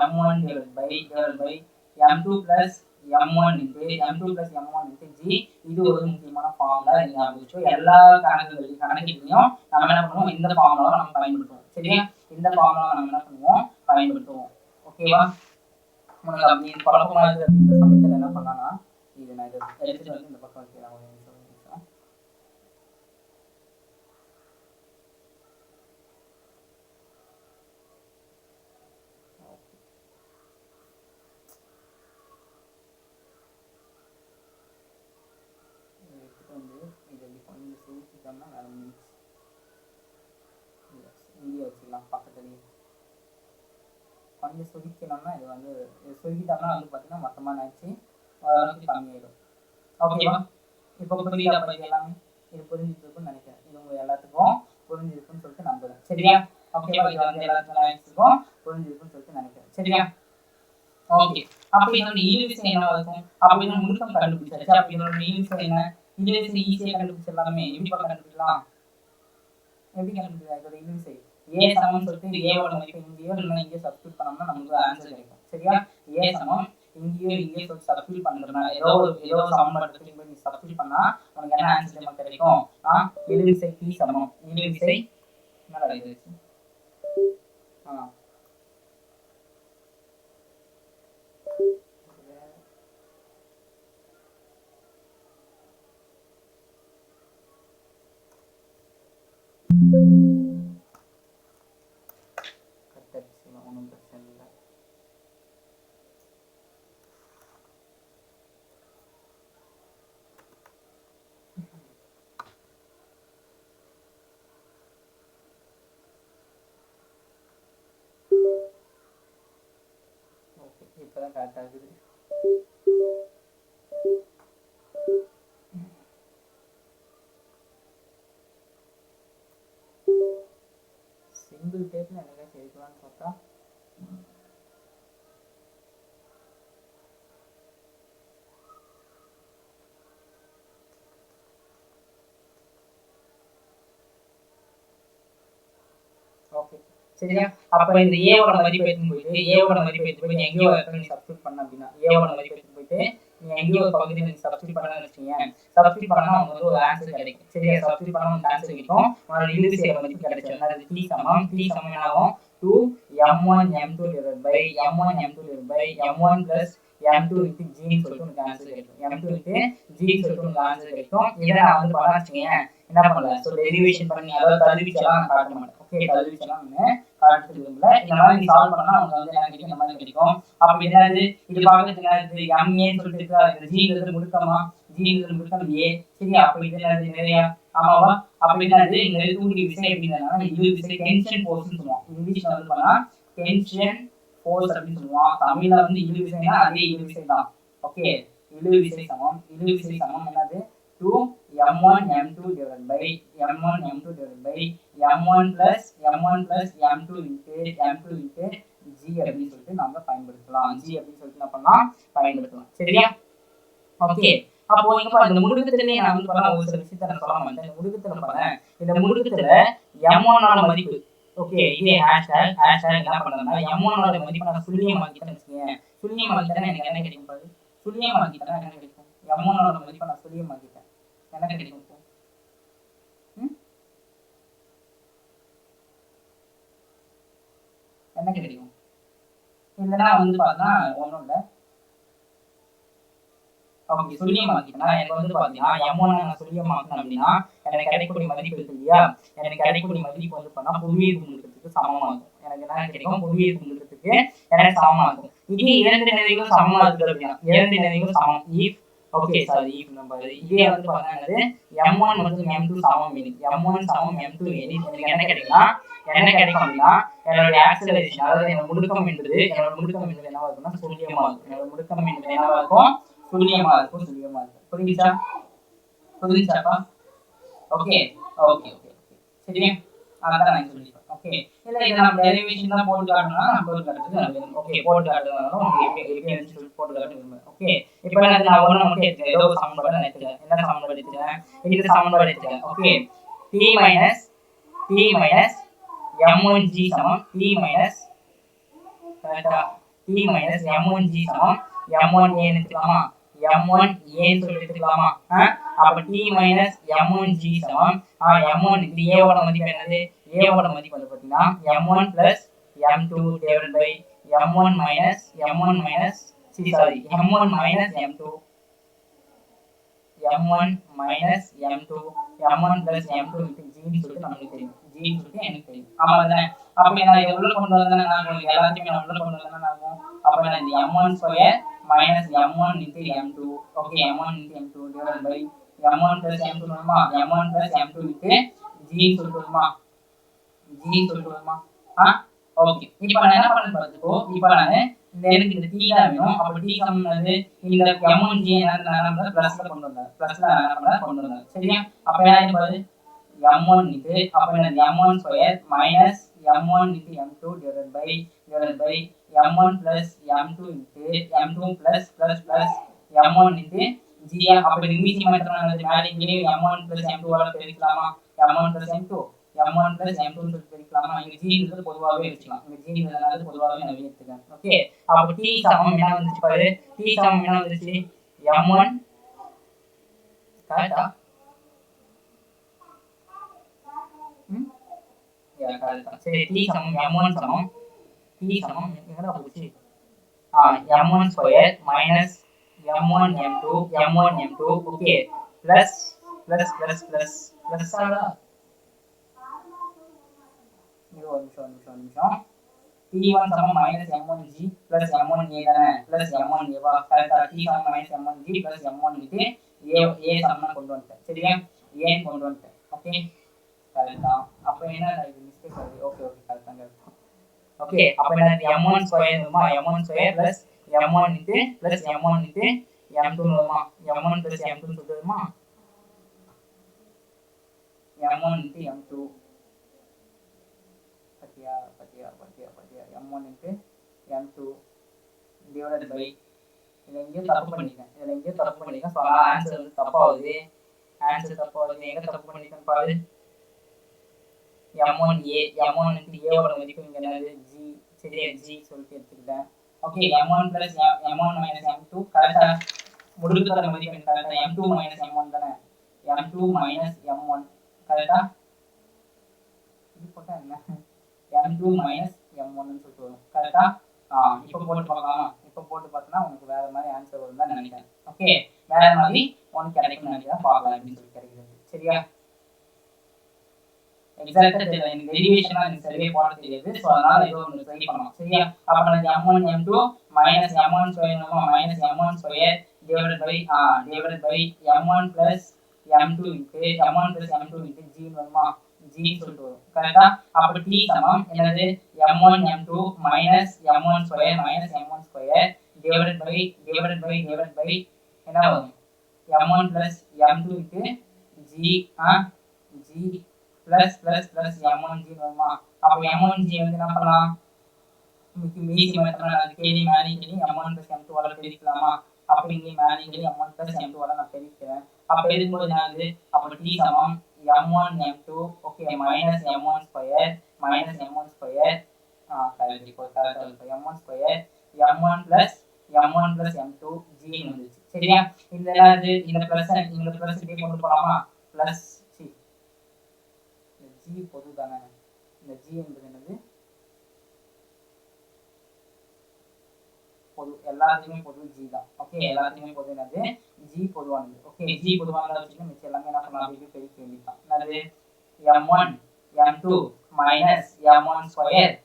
m1 divided by m2 plus m1 into g. இது ஒரு முக்கியமான ஃபார்முலா. நீங்க ஞாபகம் எல்லா கணக்குகளையும் நம்ம என்ன பண்ணுவோம்? இந்த ஃபார்முலாவை நம்ம பயன்படுத்துவோம். சரியா? இந்த ஃபார்முலாவை நம்ம என்ன பண்ணுவோம்? பயன்படுத்துவோம். ஓகேவா? உங்களுக்கு அப்படி குழப்பமா இருக்கு அப்படின்ற சமயத்தில் என்ன பண்ணலாம்னா இது நான் இதை எடுத்துட்டு வந்து இந்த பக்கம் வைக்கிறேன். ஒரு நிமிஷம் எடுத்துட்டு வந்து இது எப்படி கொஞ்சம் சுருக்கிட்டோம்னா வேற மீன்ஸ் இங்கே வச்சுக்கலாம் பக்கத்துலேயே. கொஞ்சம் சுருக்கணும்னா இது வந்து சுருக்கிட்டோம்னா வந்து பார்த்தீங்கன்னா மொத்தமாக நினச்சி ஓரளவுக்கு கம்மியாயிடும். ஓகேவா? இப்போ புரியுதா? இது எல்லாமே இது புரிஞ்சுருக்குன்னு நினைக்கிறேன். இது உங்க எல்லாத்துக்கும் புரிஞ்சிருக்குன்னு சொல்லிட்டு நம்புறேன். சரியா? ஓகேவா? இது வந்து எல்லாத்துக்கும் புரிஞ்சிருக்குன்னு சொல்லிட்டு நினைக்கிறேன். சரியா? ஓகே. அப்ப இதோட இழுவிசை என்னவா இருக்கும்? அப்ப இதோட முடுக்கம் கண்டுபிடிச்சாச்சு. அப்ப இதோட இழுவிசை என்ன? இழுவிசை ஈஸியா கண்டுபிடிச்சிடலாமே. எப்படி கண்டுபிடிக்கலாம்? எப்படி கண்டுபிடிக்கலாம் இதோட இழுவிசை? a சமம் சொல்லிட்டு a ஓட மதிப்பு இங்கேயோ இல்லைன்னா இங்கேயோ சப்ஸ்டியூட் பண்ணோம்னா நமக்கு ஆன்சர் கிடைக்கும். சரியா? a சமம் இங்கேயோ சொல்லிட்டு சப்ஸ்டியூட் பண்றதுனா ஏதோ சமன்பாட்டுக்கு போய் நீ சப்ஸ்டியூட் பண்ணா உனக்கு என்ன ஆன்சர் நமக்கு கிடைக்கும்? இழுவிசை t சமம் இழுவிசை என்னடா இது? ஒன்றும் பிரச்சனை இல்லை. ஓகே, இப்போதான் கரெக்டாக இருக்குது. சிங்கிள் டேப்ல என்னங்க செய்யலாம்னு பார்த்தா ஓகே சரியா? அப்ப இந்த a ஓட மதிப்பு எடுத்து போயிட்டு எங்கேயோ நீ சப்ஸ்டிட்யூட் பண்ண அப்படின்னா a ஓட மதிப்பு எடுத்து போயிட்டு நீ எங்கேயோ ஒரு பகுதியில் நீ சப்ஸ்டிட்யூட் பண்ணணும்னு வச்சுக்கீங்க. சப்ஸ்டிட்யூட் பண்ணா உங்களுக்கு ஒரு ஆன்சர் கிடைக்கும். சரியா? சப்ஸ்டிட்யூட் பண்ணா உங்களுக்கு ஆன்சர் கிடைக்கும். உங்களோட இழுவிசை மதிப்பு கிடைச்சிடும். அது t சமம் என்ன ஆகும்? 2m1 m2 divided by m1 plus m2 into g ன்னு சொல்லிட்டு உங்களுக்கு ஆன்சர் கிடைக்கும். m2 into g ன்னு சொல்லிட்டு உங்களுக்கு ஆன்சர் கிடைக்கும். இதை நான் வந்து பண்ண வச்சுக்கீங்க என்ன பண்ணல? ஸோ டெரிவேஷன் பண்ணி அதாவது தருவிச்செல்லாம் நான் காட்ட மாட்டேன். ஓகே, தருவிச்செல்லாம் காட்டுறது விரும்பல. இந்த மாதிரி நீ சால்வ் பண்ணா உங்களுக்கு வந்து என்ன கிடைக்கும்? இந்த மாதிரி கிடைக்கும். அப்ப என்னது இது பார்க்கறதுக்கு என்னது? எம்ஏன்னு சொல்லிட்டு இருக்கா? இந்த ஜிங்கிறது முடுக்கமா? ஜிங்கிறது முடுக்கம் ஏ. சரியா? அப்ப இது என்னது? நிறையா ஆமாவா? அப்ப என்னது? இந்த தூண்டி விசை அப்படின்னா இழு விசை டென்ஷன் ஃபோர்ஸ்னு சொல்லுவோம். இங்கிலீஷ்ல வந்து பண்ணா டென்ஷன் ஃபோர்ஸ் அப்படின்னு சொல்லுவோம். தமிழ்ல வந்து இழு விசைனா அதே இழு விசை தான். ஓகே, இழு விசை சமம் என்னது? 2m1 m2 divided by m1 plus m2 into g அப்படின்னு சொல்லிட்டு நாம பயன்படுத்தலாம். g அப்படின்னு சொல்லிட்டு என்ன பண்ணலாம்? பயன்படுத்தலாம். சரியா? ஓகே, அப்போ இங்க இந்த முடுக்கத்திலே நான் வந்து பண்ண ஒரு சில விஷயத்தை நான் சொல்ல மாட்டேன். இந்த முடுக்கத்துல பாருங்க, இந்த முடுக்கத்துல m1 ஓட மதிப்பு ஓகே இதே ஹேஷ்டேக் என்ன பண்றேன்னா m1 ஓட மதிப்பை நான் சுழியமாக்கிட்டேன்னு வச்சுக்கேன். சுழியமாக்கிட்டேன்னா எனக்கு என்ன கிடைக்கும் பாரு? சுழியமாக்கிட்டேன்னா என்ன கிடைக்கும்? m1 ஓட மதிப்பை நான் சுழியமாக்கிட்டேன் என்ன கிடைக்கும்? என்ன கிடைக்கும்? இல்லைன்னா வந்து பார்த்தா ஒன்றும் இல்லை. ஓகே, சுழியமாக்கிட்டேன்னா எனக்கு வந்து பார்த்தீங்கன்னா m1 நான் சுழியமாக்கணும் அப்படின்னா எனக்கு கிடைக்கக்கூடிய மதிப்பு இருக்கு இல்லையா? எனக்கு கிடைக்கக்கூடிய மதிப்பு வந்து பார்த்தா புவியீர்ப்பு முடுக்கத்துக்கு சமமாக இருக்கும். எனக்கு என்ன கிடைக்கும்? புவியீர்ப்பு முடுக்கத்துக்கு எனக்கு சமமாக இருக்கும். இது இரண்டு நிறைகளும் சமமாக இருக்குது அப்படின்னா இரண்டு நிறைகளும் சமம். இஃப் ஓகே சாரி இஃப் நம்ம இதே வந்து பார்த்தீங்கன்னா m1 மற்றும் m2 சமம் எனில் m1 சமம் m2 எனில் எனக்கு என்ன கிடைக்கும்னா அப்படின்னா என்னோட ஆக்சலரேஷன் அதாவது என்னோட முடுக்கம் என்பது என்னவா இருக்கும்னா சுழியமா இருக்கும். என்னோட முடுக்கம் என்பது என்னவா இருக்கும்? சுழியமா இருக்கும். புரியுதாப்பா? ஓகே சரியா? அதான் நான் சொல்லிட்டேன். ஓகே இல்ல இத நம்ம டெரிவேஷன் தான் போட்டு காட்டணும்னா நான் போட்டு காட்டுறது ஓகே போட்டு காட்டுறதுனால உங்களுக்கு எப்படி வந்து சொல்லி போட்டு காட்டுறேன் ஓகே இப்போ நான் ஒண்ணு மட்டும் எடுத்துக்கிறேன் ஏதோ ஒரு சமன்பாடு நான் எடுத்துக்கிறேன் என்ன சமன்பாடு எடுத்துக்கிறேன் இந்த சமன்பாடு எடுத்துக்கிறேன் ஓகே t minus m1g சமம் t minus கரெக்ட்டா t minus m1g சமம் m1a ன்னு எடுத்துக்கலாமா m1a ன்னு சொல்லி எடுத்துக்கலாமா அப்ப t minus m1g சமம் m1 இது a ஓட மதிப்பு என்னது a ஓட மதிப்பு வந்து பாத்தீங்கன்னா m1 plus m2 divided by m1 minus sorry m1 minus m2 m1 minus m2 m1 plus m2 into g ன்னு சொல்லிட்டு நமக்கு தெரியும் g ன்னு சொல்லிட்டு எனக்கு தெரியும் ஆமாதானே அப்ப நான் எவ்வளவு கொண்டு வந்தேன்னா நான் உங்களுக்கு எல்லாத்தையும் நான் எவ்வளவு கொண்டு வந்தேன்னா நான் அப்ப நான் இந்த m1 square minus m1 into m2 okay m1 into m2 divided by m1 plus m2 வருமா m1 plus m2 into g சொல்லுமா g சொல்லுமா ஓகே இப்போ நான் என்ன பண்ணேன் பாத்துக்கோ இப்போ நான் எனக்கு இந்த t தான் வேணும் அப்ப t சமம்னது இந்த m1g நான் பிளஸ்ல கொண்டு வந்தேன் பிளஸ்ல நான் கொண்டு வந்தேன் சரியா அப்ப என்ன பாரு m1 into அப்ப என்ன m1 square minus m1 into m2 divided by m1 plus m2 into m2 plus m1 into g அப்ப மீதி மட்டும் நான் மேலே இங்கே m1 plus m2 வர பெருக்கலாமா m1 plus m2 m1 plus m2 ன்னு பெருக்கலாமா இங்க g ன்றது பொதுவாவே வெச்சுக்கலாம் இங்க g ன்றதனால பொதுவாவே நான் எடுத்துக்கிறேன் ஓகே அப்ப t சமம் என்ன வந்துச்சு பாரு t சமம் என்ன வந்துச்சு m1 கரெக்ட்டா யா கரெக்ட்டா சரி t சமம் m1 சமம் t சமம் என்னடா போச்சு m1 square minus m1 m2 okay plus ஆடா இது ஒரு நிமிஷம் t1 சமம் minus m1g plus m1a தானே plus m1a வா கரெக்ட்டா t சமம் minus m1g plus m1 into a சமமா கொண்டு வந்துட்டேன் சரியா a கொண்டு வந்துட்டேன் ஓகே கரெக்ட்டா அப்ப என்ன இது மிஸ்டேக் ஆகுது ஓகே கரெக்ட்டா ஓகே அப்ப என்ன m1 ஸ்கொயர் வருமா m1 square plus m1 into m2 வருமா m1 plus m2 சொல்லிட்டு வருமா m1 into m2 பத்தியா m1 into m2 divided by இத இங்க தப்பு பண்ணிட்டேன் சோ ஆன்சர் வந்து தப்பாவுது எங்க தப்பு பண்ணிட்டேன் பாரு m1 into a ஓட மதிப்பு இங்க என்னது g சரியா g சொல்லிட்டு எடுத்துக்கிட்டேன் okay m1 plus m1 minus m2 கரெக்ட்டா முடுக்குற மதிப்பு என்ன கரெக்ட்டா m2 minus m1 தானே m2 minus m1 கரெக்ட்டா இது போட்டா என்ன m2 minus m1 ன்னு சொல்லிட்டு வரும் கரெக்ட்டா இப்போ போட்டு பார்த்தனா உங்களுக்கு வேற மாதிரி ஆன்சர் வரும்னு தான் நினைக்கிறேன் ஓகே வேற மாதிரி ஒன்னு கிடைக்கும்னு நினைக்கிறேன் பார்க்கலாம் எப்படி சொல்லி கிடைக்குது சரியா எக்ஸாக்ட்டா தெரியல எனக்கு டெரிவேஷனா எனக்கு சரியா போட தெரியாது சோ அதனால ஏதோ ஒன்னு ட்ரை பண்ணலாம் சரியா அப்ப நான் m1 m2 minus m1 square minus m1 square divided by m1 plus m2 into m1 plus m2 into g வருமா g சொல்லிட்டு வரும் கரெக்ட்டா அப்ப t சமம் என்னது m1 m2 minus m1 square divided by என்ன வரும் m1 plus m2 into g plus m1g வருமா அப்ப m1g வந்து என்ன பண்ணலாம் மீதி மட்டும் நான் கேடி மேனிக்கலி m1 plus m2 வர பெருக்கலாமா அப்ப இங்க மேனிக்கலி m1 plus m2 வர நான் பெருக்கிறேன் அப்ப இருக்கும்போது என்னது அப்ப t சமம் m1 m2 okay minus m1 square கரெக்ட்டா m1 square m1 plus m2 g வந்துச்சு சரியா இந்த என்னது இந்த பிளஸ் இப்படி கொண்டு போலாமா பிளஸ் g பொது தானே இந்த g என்பது என்னது பொது எல்லாத்துக்குமே பொது g தான் ஓகே எல்லாத்துக்குமே பொது என்னது g பொதுவானது ஓகே g பொதுவானதா வச்சுட்டு மிச்சம் எல்லாமே என்ன பண்ணலாம் அப்படியே பெருக்க வேண்டியதுதான் என்னது m1 m2 minus m1 square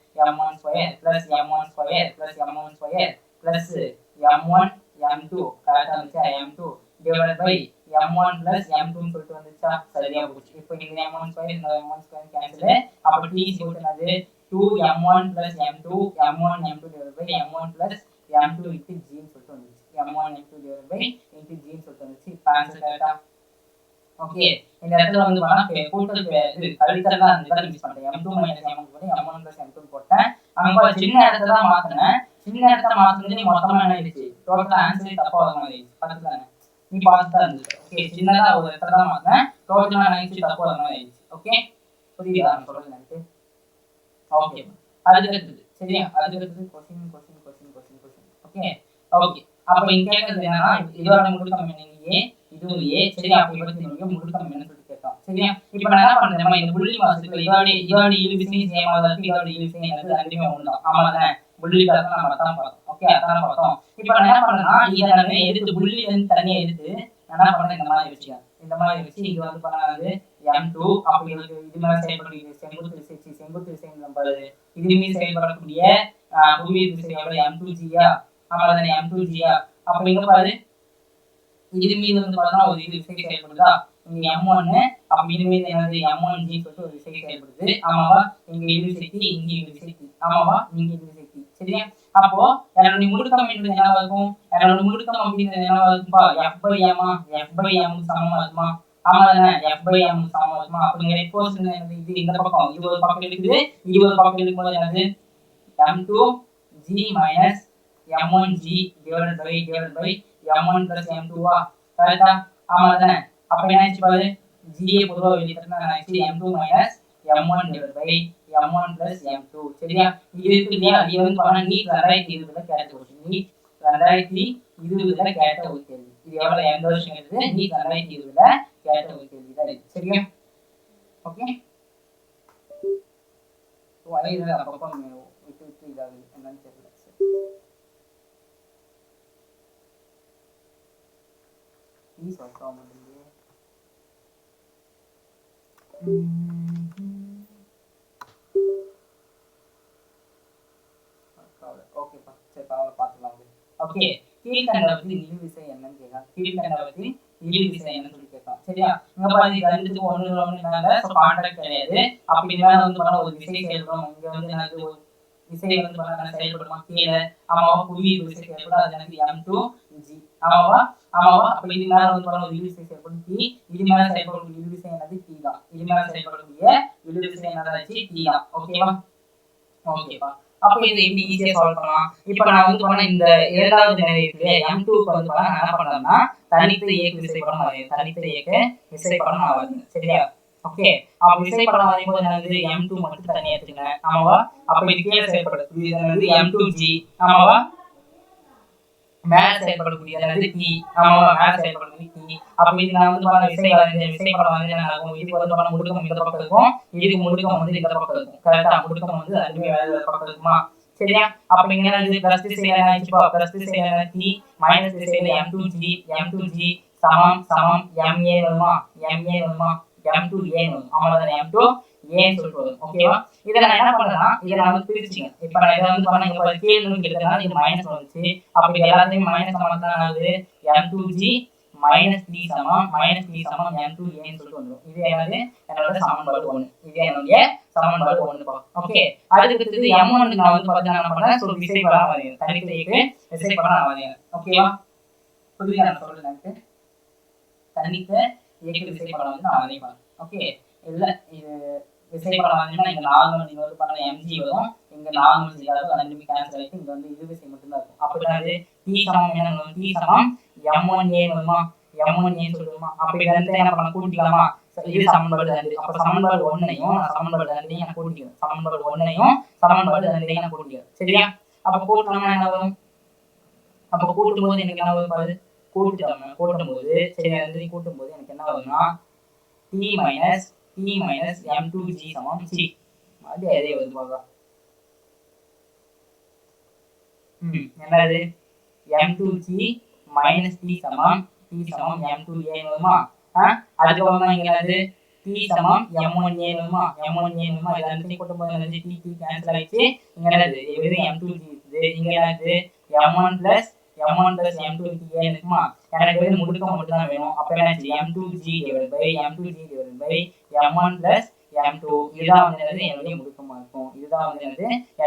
plus m1 square plus m1 m2 கரெக்ட்டா வந்துச்சா m2 divided by m1 plus m2 ன்னு சொல்லிட்டு வந்துச்சா சரியா போச்சு இப்போ இந்த m1 ஸ்கொயர் இந்த m1 ஸ்கொயர் கேன்சல் அப்ப t = என்னது 2m1 plus m2 divided by m1 plus m2 into g ன்னு சொல்லிட்டு வந்துச்சு m1 m2 divided by into g ன்னு சொல்லிட்டு வந்துச்சு இப்போ ஆன்சர் கரெக்ட்டா ஓகே இந்த இடத்துல வந்து பார்த்தா கூட்டல் இது கழித்தல் தான் இருந்தது யூஸ் பண்ணேன் m2 - m1 போட்டு m1 + m2 போட்டேன் அங்க சின்ன இடத்துல தான் மாத்துனேன் சின்ன இடத்துல மாத்துனது மொத்தமா என்ன ஆயிடுச்சு டோட்டல் ஆன்சர் தப்பா வர மாதிரி ஆயிடுச்சு பாத்துட்டானே நீ பாத்துட்டா இருந்துச்சு ஓகே சின்னதா ஒரு இடத்துல தான் மாத்துனேன் டோட்டலா என்ன ஆயிடுச்சு தப்பா வர மாதிரி ஆயிடுச்சு ஓகே புரியுதா நான் சொல்றது எனக்கு ஓகே அதுக்கு சரியா அதுக்கு क्वेश्चन ஓகே ஓகே அப்ப இங்க கேக்குறது என்னன்னா இதோட முடுக்கம் என்ன a இது a சரியா அப்ப இவற்றினுடைய முடுக்கம் என்ன சொல்லி கேட்டோம் சரியா இப்போ நான் என்ன பண்றேன் நம்ம இந்த புள்ளி வாசல்ல இதோட இழுவிசை சேமா இருக்கு இதோட இழுவிசை என்னது ரெண்டுமே ஒண்ணுதான் ஆமாதானே புள்ளி காரணம் நம்ம தான் பார்த்தோம் ஓகே அதான் பார்த்தோம் இப்போ நான் என்ன பண்றேன்னா இத நான் எடுத்து புள்ளி வந்து தனியா எடுத்து நான் என்ன பண்றேன் இந்த மாதிரி வச்சியா இந்த மாதிரி வச்சு இது வந்து பண்ணாது m2 அப்ப இது மேல செயல்படக்கூடிய செங்குத்து விசை நம்ம இது மீது செயல்படக்கூடிய புவி விசையோட m2g யா ஆமாதானே m2g யா அப்ப இங்க பாரு இது மீது வந்து பார்த்தா ஒரு இது விசை செயல்படுதா இங்க m1 அப்ப இது மீது என்னது m1g சொல்லிட்டு ஒரு விசை செயல்படுது ஆமாவா இங்க இது விசைக்கு இங்க இது விசைக்கு ஆமாவா இங்க இது விசைக்கு சரியா அப்போ என்னோட முடுக்கம் என்பது என்னவா இருக்கும் என்னோட முடுக்கம் அப்படிங்கிறது என்னவா இருக்கும்பா f/m f/m சமமா இருக்குமா ஆமாதானே f/m சமமா இருக்குமா அப்படிங்கிற ஃபோர்ஸ் என்னது இது இந்த பக்கம் இது ஒரு பக்கம் இருக்குது இது ஒரு பக்கம் இருக்கும்போது என்னது m2g - m1g divided by m1 + m2 வா கரெக்ட்டா ஆமாதானே அப்ப என்ன ஆச்சு பாரு g ஏ பொதுவா வெளிய தட்டனா ஆச்சு m2 - m1 divided by m1 + m2 சரியா இது இருக்கு இல்லையா இது வந்து பாருங்க நீட் 2020ல கேட்ட क्वेश्चन நீட் 2020ல கேட்ட ஒரு கேள்வி இது எவ்வளவு எந்த வருஷம் இருக்குது நீட் 2020ல கேட்ட ஒரு கேள்வி தான் இது சரியா ஓகே சோ ஐல அப்பப்ப விட்டு இதாகுது என்னன்னு தெரியல Please work on it. Okay, சரி பாவல பாத்துலாம் ஓகே கீழ்கண்டவற்றில் இழுவிசை என்னன்னு கேக்குறான் கீழ்கண்டவற்றில் இழுவிசை என்னன்னு சொல்லி கேக்குறான் சரியா இங்க பாருங்க இது ரெண்டுத்துக்கு ஒண்ணுனால சோ கான்ட்ராக்ட் கிடையாது அப்படி மேல வந்து பண்ண ஒரு விசை செயல்படும் இங்க வந்து எனக்கு ஒரு விசை வந்து பண்ண செயல்படுமா கீழ ஆமாவா புவி விசை செயல்படும் அது எனக்கு m2g ஆமாவா அப்ப இது மேல வந்து பண்ண ஒரு இழுவிசை செயல்படும் t இது மேல செயல்படக்கூடிய இழுவிசை என்னது t தான் இது மேல செயல்படக்கூடிய இழுவிசை என்னதாச்சு t தான் ஓகேவா ஓகேப்பா அப்ப இது எப்படி ஈஸியா சால்வ் பண்ணலாம் இப்போ நான் வந்து பண்ண இந்த இரண்டாவது நிலை இருக்குல m2 க்கு வந்து பண்ண நான் என்ன பண்றேன்னா தனித்த இயக்க விசைப்படம் வரையறேன் தனித்த இயக்க விசைப்படம் நான் வரையறேன் சரியா ஓகே அப்ப விசைப்படம் வரையும்போது என்னது m2 மட்டும் தனியா எடுத்துங்க ஆமாவா அப்ப இது கீழ செயல்படுது இது என்னது m2g ஆமாவா மேல செயல்படக்கூடிய என்னது t ஆமாவா மேல செயல்படக்கூடிய t அப்ப இது நான் வந்து பண்ண விசைப்படம் வரைஞ்சா என்ன ஆகும் இதுக்கு வந்து பண்ண முடுக்கம் இந்த பக்கம் இருக்கும் இதுக்கு முடுக்கம் வந்து இந்த பக்கம் இருக்கும் கரெக்ட்டா முடுக்கம் வந்து ரெண்டுமே வேற பக்கம் இருக்குமா சரியா அப்ப இங்க என்னது பிளஸ் திசையில என்ன ஆயிடுச்சுப்பா பிளஸ் திசையில என்ன t மைனஸ் திசையில m2g சமம் ma வருமா m2a வரும் ஆமாதானே m2a ன்னு சொல்றது ஓகேவா இத நான் என்ன பண்றேன்னா இத நான் வந்து பிரிச்சிங்க இப்போ நான் இத வந்து பண்ண இங்க கீழ இருந்து எடுத்தனா இது மைனஸ் வந்துச்சு அப்ப இது எல்லாத்தையும் மைனஸ் சமமா ஆகுது m2g -t சமம் m2a ன்னு சொல்லிட்டு வந்துரும் இது என்னது என்னோட சமன்பாடு 1 இது என்னோட சமன்பாடு 1 பா ஓகே அடுத்து m1 க்கு நான் வந்து பார்த்தா என்ன பண்றேன் சோ விசைப்படம் வரையறேன் தனித்த இயக்க விசைப்படம் நான் வரையறேன் ஓகேவா புரியுதா நான் சொல்றது எனக்கு தனித்த இயக்க விசைப்படம் வந்து நான் வரையறேன் ஓகே இல்ல இது விசைப்படம் வரையறேன்னா இங்க நார்மல் இது வந்து பண்ண mg வரும் இங்க நார்மல் g அதாவது ரெண்டுமே கேன்சல் ஆயிட்டு இங்க வந்து இது விசை மட்டும் தான் இருக்கும் அப்ப என்னது t சமம் என்ன t சமம் m1a வருமா m1a ன்னு சொல்லுமா அப்ப இத வந்து என்ன பண்ண கூட்டிக்கலாமா இது சமன்பாடு 2 அப்ப சமன்பாடு 1 ஐயும் சமன்பாடு 2 ஐயும் நான் கூட்டிக்கிறேன் சமன்பாடு 1 ஐயும் சமன்பாடு 2 ஐயும் நான் கூட்டிக்கிறேன் சரியா அப்ப கூட்டணும்னா என்ன வரும் அப்ப கூட்டும்போது எனக்கு என்ன வரும் பாரு கூட்டும்போது சரி அந்த கூட்டும்போது எனக்கு என்ன வரும்னா t minus m2g சமம் c அது அதே வருது பாருங்க என்னது m2g minus t சமம் m2a வருமா அதுக்கு அப்புறமா இங்க என்னது t சமம் m1a வருமா இது ரெண்டையும் கூட்டும்போது என்னது t கேன்சல் ஆயிடுச்சு இங்க என்னது இது m2g இருக்குது இங்க என்னது m1 plus m2a இருக்குமா எனக்கு வந்து முடுக்கம் மட்டும் தான் வேணும் அப்ப என்னாச்சு m2g divided by m1 plus m2 இதுதான் வந்து என்னுடைய முடுக்கமா இருக்கும். இதுதான் வந்து